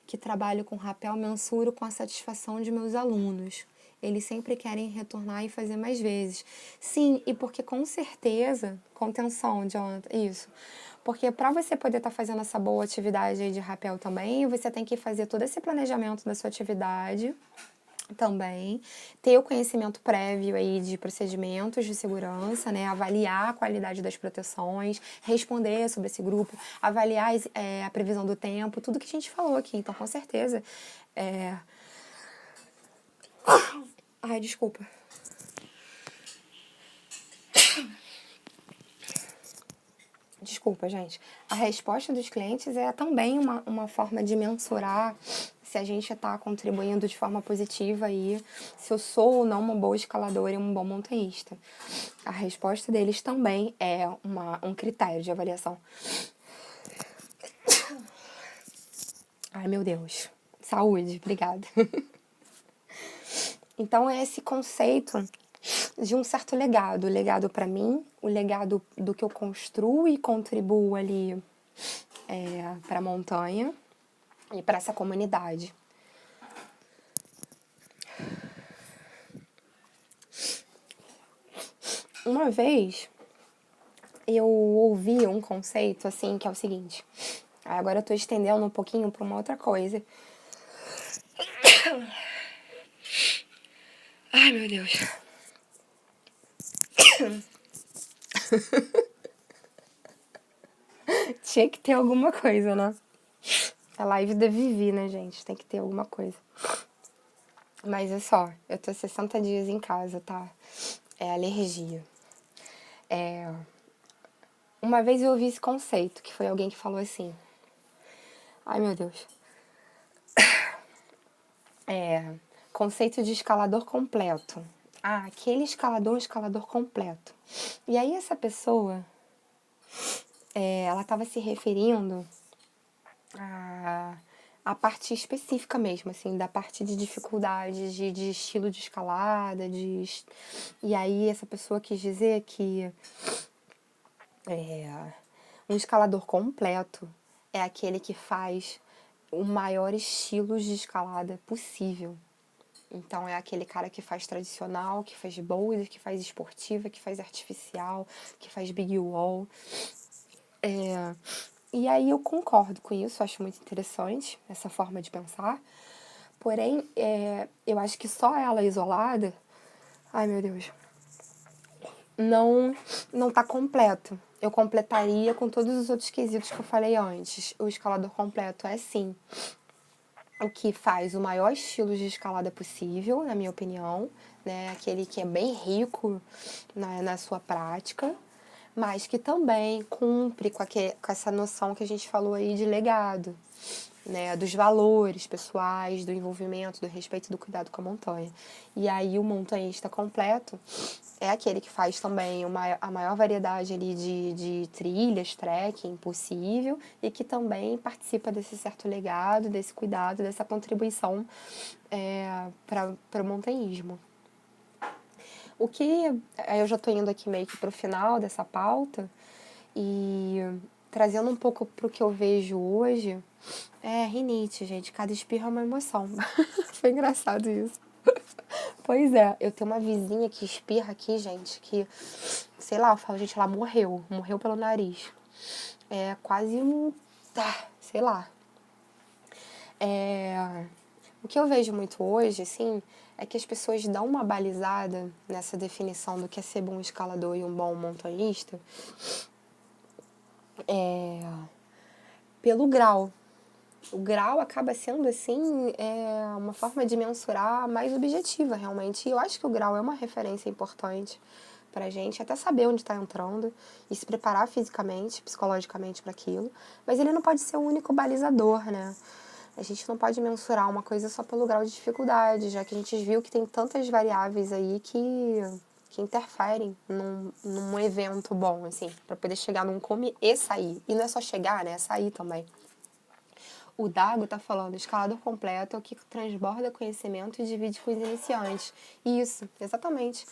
que trabalho com rapel, mensuro com a satisfação de meus alunos. Eles sempre querem retornar e fazer mais vezes. Sim, e porque com certeza, contenção, Jonathan, isso. Porque para você poder estar fazendo essa boa atividade aí de rapel também, você tem que fazer todo esse planejamento da sua atividade também, ter o conhecimento prévio aí de procedimentos de segurança, né? Avaliar a qualidade das proteções, responder sobre esse grupo, avaliar a previsão do tempo, tudo que a gente falou aqui. Então, com certeza. Ai, desculpa. Desculpa, gente. A resposta dos clientes é também uma forma de mensurar se a gente está contribuindo de forma positiva aí, se eu sou ou não uma boa escaladora e um bom montanhista. A resposta deles também é um critério de avaliação. Ai, meu Deus. Saúde, obrigada. Então, é esse conceito de um certo legado. O legado para mim, o legado do que eu construo e contribuo ali para a montanha e para essa comunidade. Uma vez eu ouvi um conceito assim que é o seguinte. Agora eu tô estendendo um pouquinho para uma outra coisa. Ai, meu Deus. Tinha que ter alguma coisa, né? A live da Vivi, né, gente? Tem que ter alguma coisa. Mas é só, eu tô 60 dias em casa, tá? É alergia. Uma vez eu ouvi esse conceito, que foi alguém que falou assim. Ai, meu Deus. Conceito de escalador completo. Ah, aquele escalador, um escalador completo. E aí essa pessoa, ela estava se referindo a parte específica mesmo, assim, da parte de dificuldade, de estilo de escalada, E aí essa pessoa quis dizer que um escalador completo é aquele que faz o maior estilo de escalada possível. Então é aquele cara que faz tradicional, que faz boulder, que faz esportiva, que faz artificial, que faz big wall. E aí eu concordo com isso, acho muito interessante essa forma de pensar. Porém, eu acho que só ela isolada, ai meu Deus, não tá completo. Eu completaria com todos os outros quesitos que eu falei antes. O escalador completo é sim o que faz o maior estilo de escalada possível, na minha opinião, né? Aquele que é bem rico na sua prática, mas que também cumpre com essa noção que a gente falou aí de legado, né? Dos valores pessoais, do envolvimento, do respeito e do cuidado com a montanha. E aí o montanhista completo é aquele que faz também a maior variedade ali de trilhas, trekking possível e que também participa desse certo legado, desse cuidado, dessa contribuição para o montanhismo. O que eu já estou indo aqui meio que para o final dessa pauta e trazendo um pouco para o que eu vejo hoje, rinite, gente, cada espirro é uma emoção. Foi engraçado isso. Pois é, eu tenho uma vizinha que espirra aqui, gente, que, sei lá, eu falo, gente, ela morreu pelo nariz. É quase sei lá. O que eu vejo muito hoje, assim, é que as pessoas dão uma balizada nessa definição do que é ser bom escalador e um bom montanhista pelo grau. O grau acaba sendo, assim, uma forma de mensurar mais objetiva, realmente. E eu acho que o grau é uma referência importante pra gente, até saber onde está entrando e se preparar fisicamente, psicologicamente para aquilo. Mas ele não pode ser o único balizador, né? A gente não pode mensurar uma coisa só pelo grau de dificuldade, já que a gente viu que tem tantas variáveis aí que que interferem num evento bom, assim, para poder chegar num cume e sair. E não é só chegar, né? É sair também. O Dago tá falando, escalador completo é o que transborda conhecimento e divide com os iniciantes. Isso, exatamente.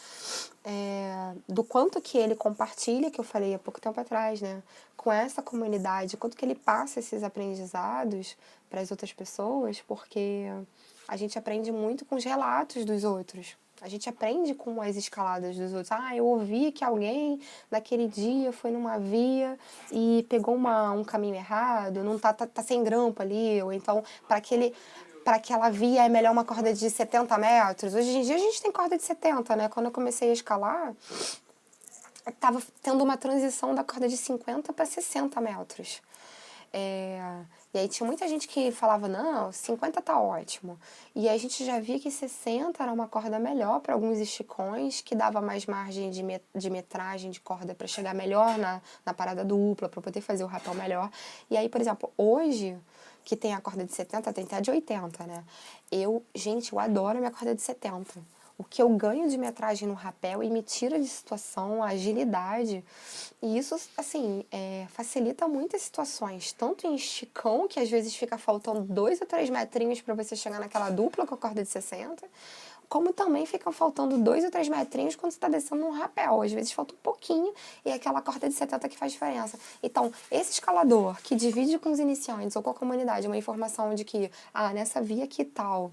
Do quanto que ele compartilha, que eu falei há pouco tempo atrás, né? Com essa comunidade, quanto que ele passa esses aprendizados para as outras pessoas, porque a gente aprende muito com os relatos dos outros. A gente aprende com as escaladas dos outros. Ah, eu ouvi que alguém naquele dia foi numa via e pegou um caminho errado, não tá sem grampo ali, ou então para aquela via é melhor uma corda de 70 metros. Hoje em dia a gente tem corda de 70, né? Quando eu comecei a escalar, estava tendo uma transição da corda de 50 para 60 metros. E aí tinha muita gente que falava, não, 50 tá ótimo. E aí a gente já via que 60 era uma corda melhor para alguns esticões, que dava mais margem de metragem de corda para chegar melhor na parada dupla, para poder fazer o rapel melhor. E aí, por exemplo, hoje, que tem a corda de 70, tem até de 80, né? Gente, eu adoro a minha corda de 70. O que eu ganho de metragem no rapel e me tira de situação, a agilidade. E isso, assim, facilita muitas situações. Tanto em esticão, que às vezes fica faltando 2 ou 3 metrinhos para você chegar naquela dupla com a corda de 60, como também ficam faltando 2 ou 3 metrinhos quando você está descendo num rapel. Às vezes falta um pouquinho e é aquela corda de 70 que faz diferença. Então, esse escalador que divide com os iniciantes ou com a comunidade uma informação de que, nessa via aqui tal,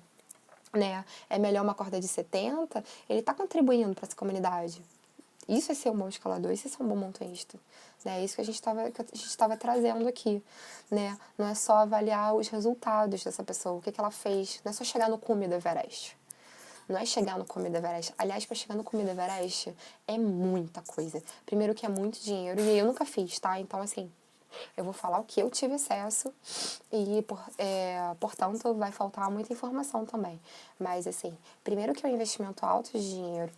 né, é melhor uma corda de 70, ele está contribuindo para essa comunidade. Isso é ser um bom escalador, isso é ser um bom montanhista. Né? Isso que a gente estava trazendo aqui. Né? Não é só avaliar os resultados dessa pessoa, o que ela fez. Não é só chegar no cume do Everest. Não é chegar no cume do Everest. Aliás, para chegar no cume do Everest é muita coisa. Primeiro que é muito dinheiro, e eu nunca fiz, tá? Então, assim, eu vou falar o que eu tive acesso e, portanto, vai faltar muita informação também. Mas, assim, primeiro que é um investimento alto de dinheiro,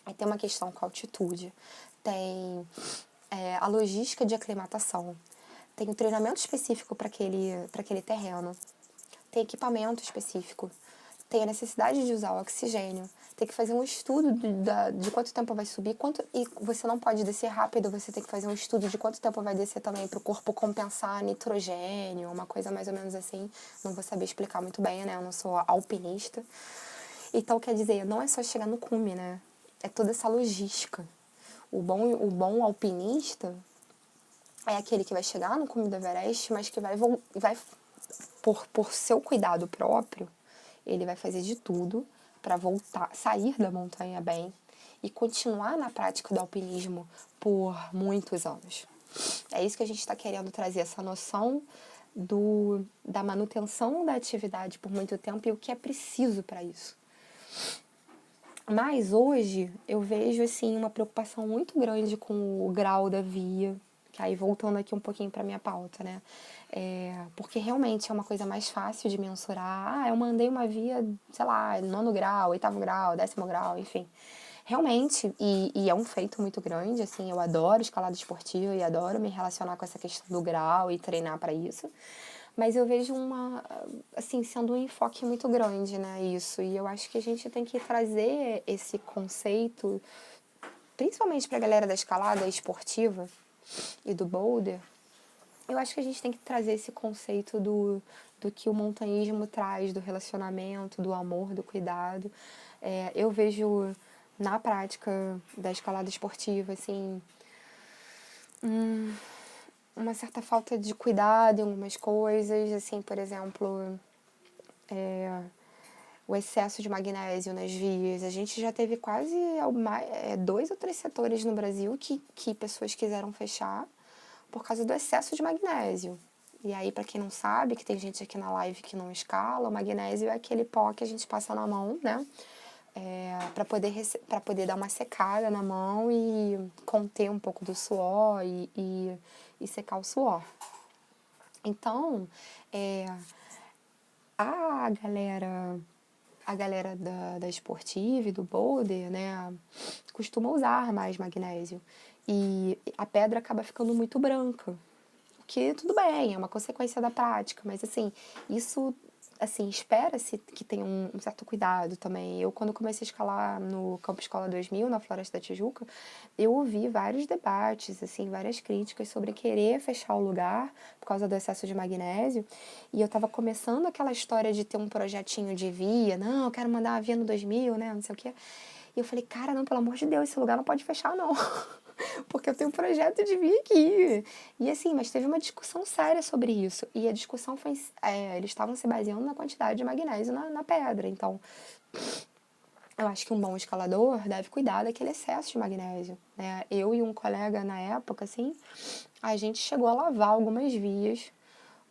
aí tem uma questão com a altitude, tem a logística de aclimatação, tem o treinamento específico para aquele terreno, tem equipamento específico, tem a necessidade de usar o oxigênio, tem que fazer um estudo de quanto tempo vai subir, e você não pode descer rápido, você tem que fazer um estudo de quanto tempo vai descer também para o corpo compensar nitrogênio, uma coisa mais ou menos assim. Não vou saber explicar muito bem, né? Eu não sou alpinista. Então, quer dizer, não é só chegar no cume, né? É toda essa logística. O bom alpinista é aquele que vai chegar no cume do Everest, mas que vai por seu cuidado próprio, ele vai fazer de tudo para voltar, sair da montanha bem e continuar na prática do alpinismo por muitos anos. É isso que a gente está querendo trazer, essa noção da manutenção da atividade por muito tempo e o que é preciso para isso. Mas hoje eu vejo assim uma preocupação muito grande com o grau da via, que aí voltando aqui um pouquinho para minha pauta, né? Porque realmente é uma coisa mais fácil de mensurar. Eu mandei uma via, sei lá, 9º grau, 8º grau, 10º grau, enfim. Realmente, e é um feito muito grande, assim, eu adoro escalada esportiva e adoro me relacionar com essa questão do grau e treinar para isso. Mas eu vejo assim, sendo um enfoque muito grande, né, isso. E eu acho que a gente tem que trazer esse conceito, principalmente para a galera da escalada esportiva e do boulder. Eu acho que a gente tem que trazer esse conceito do que o montanhismo traz, do relacionamento, do amor, do cuidado. Eu vejo na prática da escalada esportiva, assim, uma certa falta de cuidado em algumas coisas, assim, por exemplo, o excesso de magnésio nas vias. A gente já teve quase 2 ou 3 setores no Brasil que pessoas quiseram fechar por causa do excesso de magnésio. E aí, para quem não sabe, que tem gente aqui na live que não escala, o magnésio é aquele pó que a gente passa na mão, né? Para poder dar uma secada na mão e conter um pouco do suor e secar o suor. Então, a galera da esportiva e do boulder, né, costuma usar mais magnésio. E a pedra acaba ficando muito branca. Que tudo bem, é uma consequência da prática, mas assim, isso assim, espera-se que tenha um certo cuidado também. Eu, quando comecei a escalar no Campo Escola 2000, na Floresta da Tijuca, eu ouvi vários debates, assim, várias críticas sobre querer fechar o lugar por causa do excesso de magnésio. E eu tava começando aquela história de ter um projetinho de via, não, eu quero mandar uma via no 2000, né, não sei o quê. E eu falei, cara, não, pelo amor de Deus, esse lugar não pode fechar, não. Porque eu tenho um projeto de vir aqui. E assim, mas teve uma discussão séria sobre isso. E a discussão foi, eles estavam se baseando na quantidade de magnésio na pedra. Então, eu acho que um bom escalador deve cuidar daquele excesso de magnésio, né? Eu e um colega na época, assim, a gente chegou a lavar algumas vias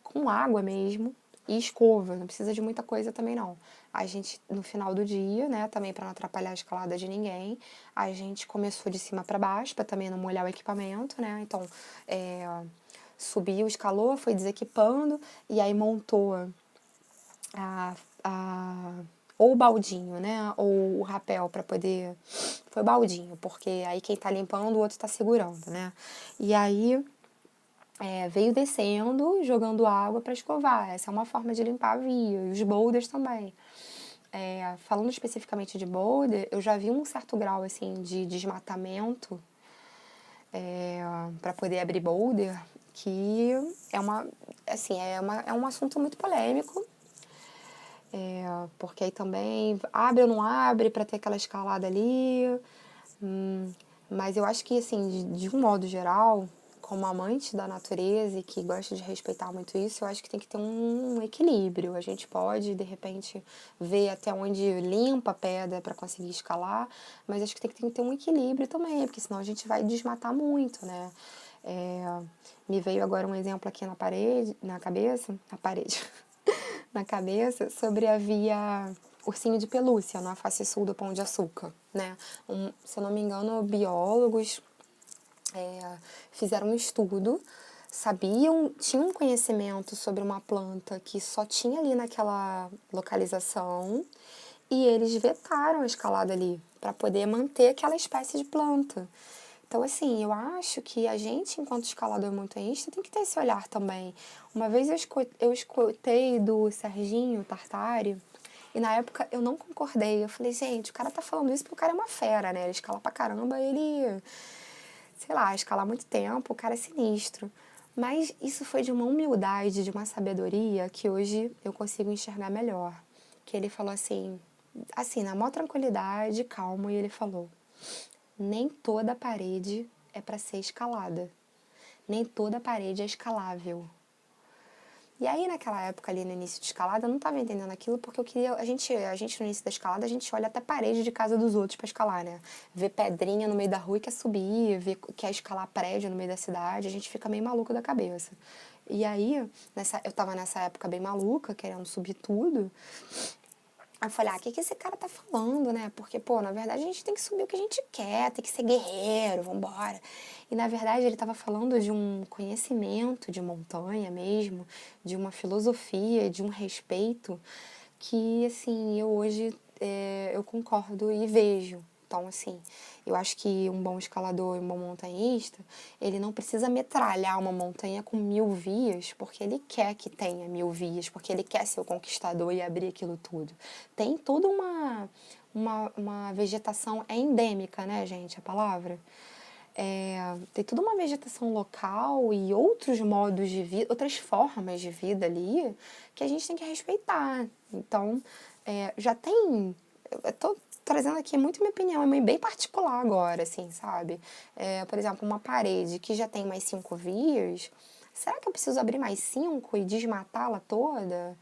com água mesmo e escova, não precisa de muita coisa também não. A gente, no final do dia, né, também para não atrapalhar a escalada de ninguém, a gente começou de cima para baixo, para também não molhar o equipamento, né? Então, subiu, escalou, foi desequipando e aí montou a, a ou o baldinho, né? Ou o rapel para poder. Foi baldinho, porque aí quem tá limpando, o outro tá segurando, né? E aí veio descendo, jogando água para escovar. Essa é uma forma de limpar a via. E os boulders também. Falando especificamente de boulder, eu já vi um certo grau assim de desmatamento para poder abrir boulder, que é uma, assim, é um assunto muito polêmico. Porque aí também abre ou não abre para ter aquela escalada ali. Mas eu acho que, assim, de um modo geral, como amante da natureza e que gosta de respeitar muito isso, eu acho que tem que ter um equilíbrio. A gente pode, de repente, ver até onde limpa a pedra para conseguir escalar, mas acho que tem que ter um equilíbrio também, porque senão a gente vai desmatar muito, né? Me veio agora um exemplo aqui na cabeça, na parede, na cabeça, sobre a via ursinho de pelúcia na face sul do Pão de Açúcar, né? Se eu não me engano, biólogos fizeram um estudo, tinham conhecimento sobre uma planta que só tinha ali naquela localização e eles vetaram a escalada ali para poder manter aquela espécie de planta. Então, assim, eu acho que a gente, enquanto escalador montanhista, tem que ter esse olhar também. Uma vez eu escutei do Serginho Tartari, e na época eu não concordei. Eu falei, gente, o cara tá falando isso porque o cara é uma fera, né? Ele escala pra caramba, ele, sei lá, escala há muito tempo, o cara é sinistro. Mas isso foi de uma humildade, de uma sabedoria que hoje eu consigo enxergar melhor. Que ele falou assim, na maior tranquilidade, calmo, e ele falou: nem toda parede é para ser escalada. Nem toda parede é escalável. E aí, naquela época ali no início de escalada, eu não estava entendendo aquilo porque eu queria. A gente no início da escalada, a gente olha até a parede de casa dos outros para escalar, né? Vê pedrinha no meio da rua e quer subir, quer escalar prédio no meio da cidade, a gente fica meio maluco da cabeça. E aí, eu tava nessa época bem maluca, querendo subir tudo. Aí eu falei, o que esse cara tá falando, né? Porque, pô, na verdade a gente tem que subir o que a gente quer, tem que ser guerreiro, vambora. E na verdade ele tava falando de um conhecimento de montanha mesmo, de uma filosofia, de um respeito que, assim, eu hoje eu concordo e vejo. Então, assim, eu acho que um bom escalador e um bom montanhista, ele não precisa metralhar uma montanha com 1000 vias, porque ele quer que tenha 1000 vias, porque ele quer ser o conquistador e abrir aquilo tudo. Tem toda uma vegetação, é endêmica, né, gente, a palavra? Tem toda uma vegetação local e outros modos de vida, outras formas de vida ali que a gente tem que respeitar. Então, já tem. Eu tô trazendo aqui muito minha opinião, é bem particular agora, assim, sabe? Por exemplo, uma parede que já tem mais 5 vias, será que eu preciso abrir mais 5 e desmatá-la toda?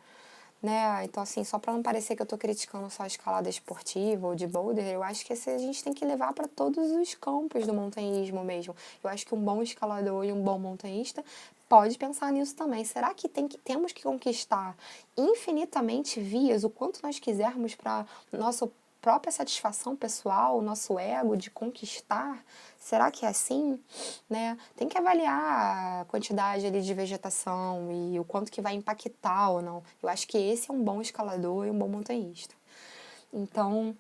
Né? Então, assim, só para não parecer que eu tô criticando só a escalada esportiva ou de boulder, eu acho que a gente tem que levar para todos os campos do montanhismo mesmo. Eu acho que um bom escalador e um bom montanhista pode pensar nisso também. Será que temos que conquistar infinitamente vias, o quanto nós quisermos para nossa própria satisfação pessoal, o nosso ego de conquistar? Será que é assim? Né? Tem que avaliar a quantidade ali de vegetação e o quanto que vai impactar ou não. Eu acho que esse é um bom escalador e um bom montanhista. Então,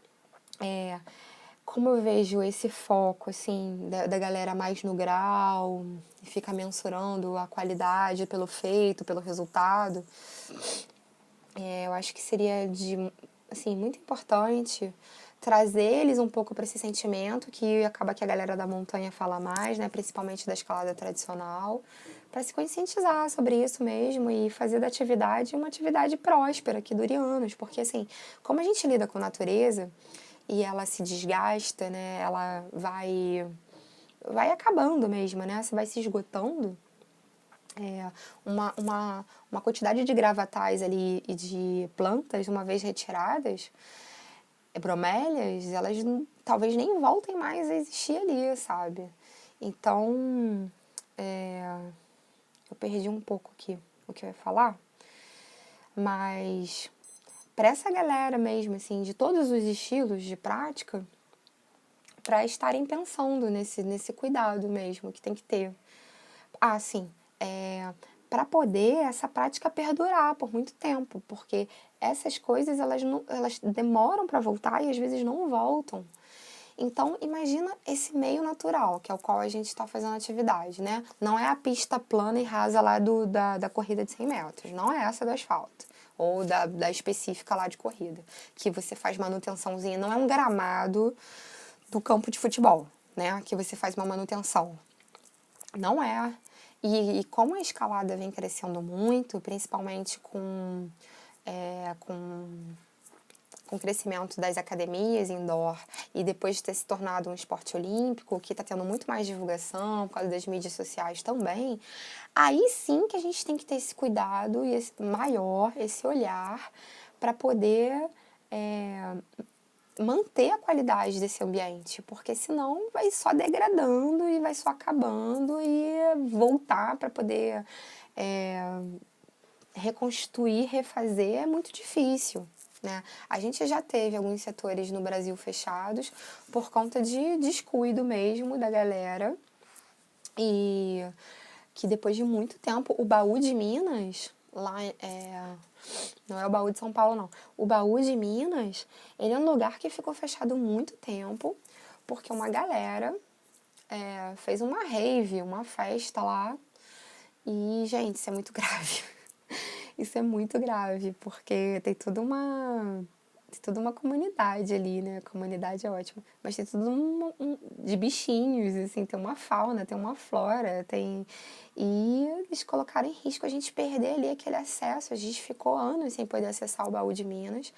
como eu vejo esse foco assim da galera mais no grau, fica mensurando a qualidade pelo feito, pelo resultado, Eu acho que seria assim, muito importante trazer eles um pouco para esse sentimento que acaba que a galera da montanha fala mais, né, principalmente da escalada tradicional, para se conscientizar sobre isso mesmo e fazer da atividade uma atividade próspera, que dure anos, porque assim, como a gente lida com a natureza e ela se desgasta, né, ela vai acabando mesmo, né, você vai se esgotando, é, uma quantidade de gravatais ali e de plantas, uma vez retiradas, bromélias, elas talvez nem voltem mais a existir ali, sabe? Então, eu perdi um pouco aqui o que eu ia falar, mas para essa galera mesmo, assim, de todos os estilos de prática, para estarem pensando nesse cuidado mesmo que tem que ter. Ah, sim, para poder essa prática perdurar por muito tempo, porque essas coisas elas demoram para voltar e às vezes não voltam. Então, imagina esse meio natural, que é o qual a gente está fazendo atividade, né? Não é a pista plana e rasa lá da corrida de 100 metros, não é essa do asfalto, ou da específica lá de corrida, que você faz manutençãozinha, não é um gramado do campo de futebol, né? Que você faz uma manutenção. Não é. E como a escalada vem crescendo muito, principalmente com o crescimento das academias indoor e depois de ter se tornado um esporte olímpico, que está tendo muito mais divulgação por causa das mídias sociais também, aí sim que a gente tem que ter esse cuidado e esse maior, esse olhar para poder manter a qualidade desse ambiente, porque senão vai só degradando e vai só acabando e voltar para poder reconstruir, refazer é muito difícil. Né? A gente já teve alguns setores no Brasil fechados por conta de descuido mesmo da galera e que depois de muito tempo, o Baú de Minas, lá não é o Baú de São Paulo não, o Baú de Minas, ele é um lugar que ficou fechado muito tempo porque uma galera fez uma rave, uma festa lá e, gente, isso é muito grave. Isso é muito grave, porque tem toda uma comunidade ali, né? A comunidade é ótima. Mas tem tudo de bichinhos, assim, tem uma fauna, tem uma flora, tem. E eles colocaram em risco a gente perder ali aquele acesso. A gente ficou anos sem poder acessar o Baú de Minas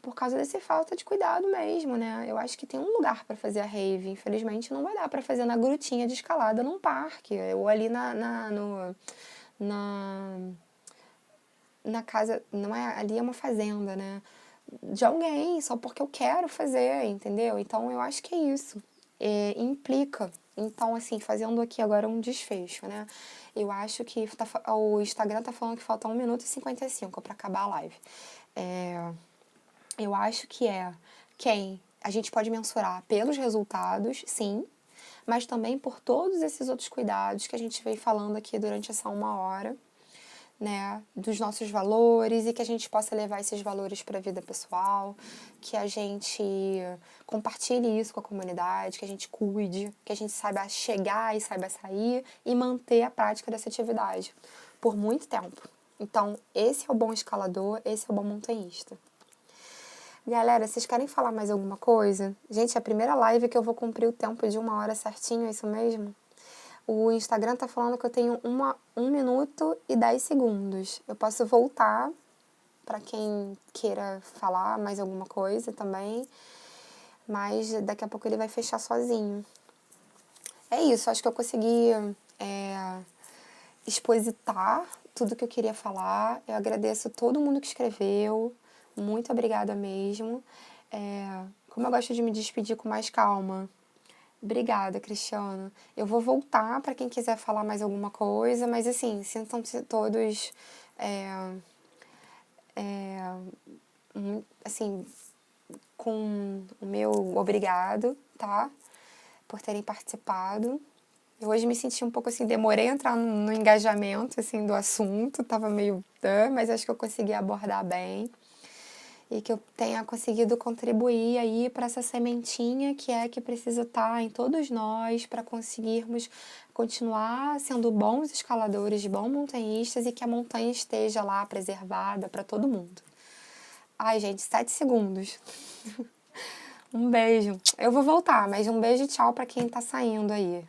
por causa dessa falta de cuidado mesmo, né? Eu acho que tem um lugar para fazer a rave. Infelizmente, não vai dar para fazer na grutinha de escalada num parque, ou ali na na casa, não é, ali é uma fazenda, né? De alguém, só porque eu quero fazer, entendeu? Então eu acho que é isso. Implica. Então, assim, fazendo aqui agora um desfecho, né? Eu acho que o Instagram tá falando que falta 1 minuto e 55 para acabar a live. Eu acho que quem a gente pode mensurar pelos resultados, sim, mas também por todos esses outros cuidados que a gente veio falando aqui durante essa 1 hora, né, dos nossos valores e que a gente possa levar esses valores para a vida pessoal, que a gente compartilhe isso com a comunidade, que a gente cuide, que a gente saiba chegar e saiba sair e manter a prática dessa atividade por muito tempo. Então, esse é o bom escalador, esse é o bom montanhista. Galera, vocês querem falar mais alguma coisa? Gente, é a primeira live que eu vou cumprir o tempo de 1 hora certinho, é isso mesmo? O Instagram tá falando que eu tenho 1 minuto e 10 segundos. Eu posso voltar para quem queira falar mais alguma coisa também, mas daqui a pouco ele vai fechar sozinho. É isso, acho que eu consegui expositar tudo que eu queria falar. Eu agradeço todo mundo que escreveu. Muito obrigada mesmo. Como eu gosto de me despedir com mais calma. Obrigada, Cristiano. Eu vou voltar para quem quiser falar mais alguma coisa, mas assim, sintam-se todos assim, com o meu obrigado, tá? Por terem participado. Eu hoje me senti um pouco assim, demorei a entrar no engajamento assim do assunto, tava meio, mas acho que eu consegui abordar bem. E que eu tenha conseguido contribuir aí para essa sementinha que precisa estar em todos nós para conseguirmos continuar sendo bons escaladores, bons montanhistas e que a montanha esteja lá preservada para todo mundo. Ai, gente, 7 segundos. Um beijo. Eu vou voltar, mas um beijo e tchau pra quem tá saindo aí.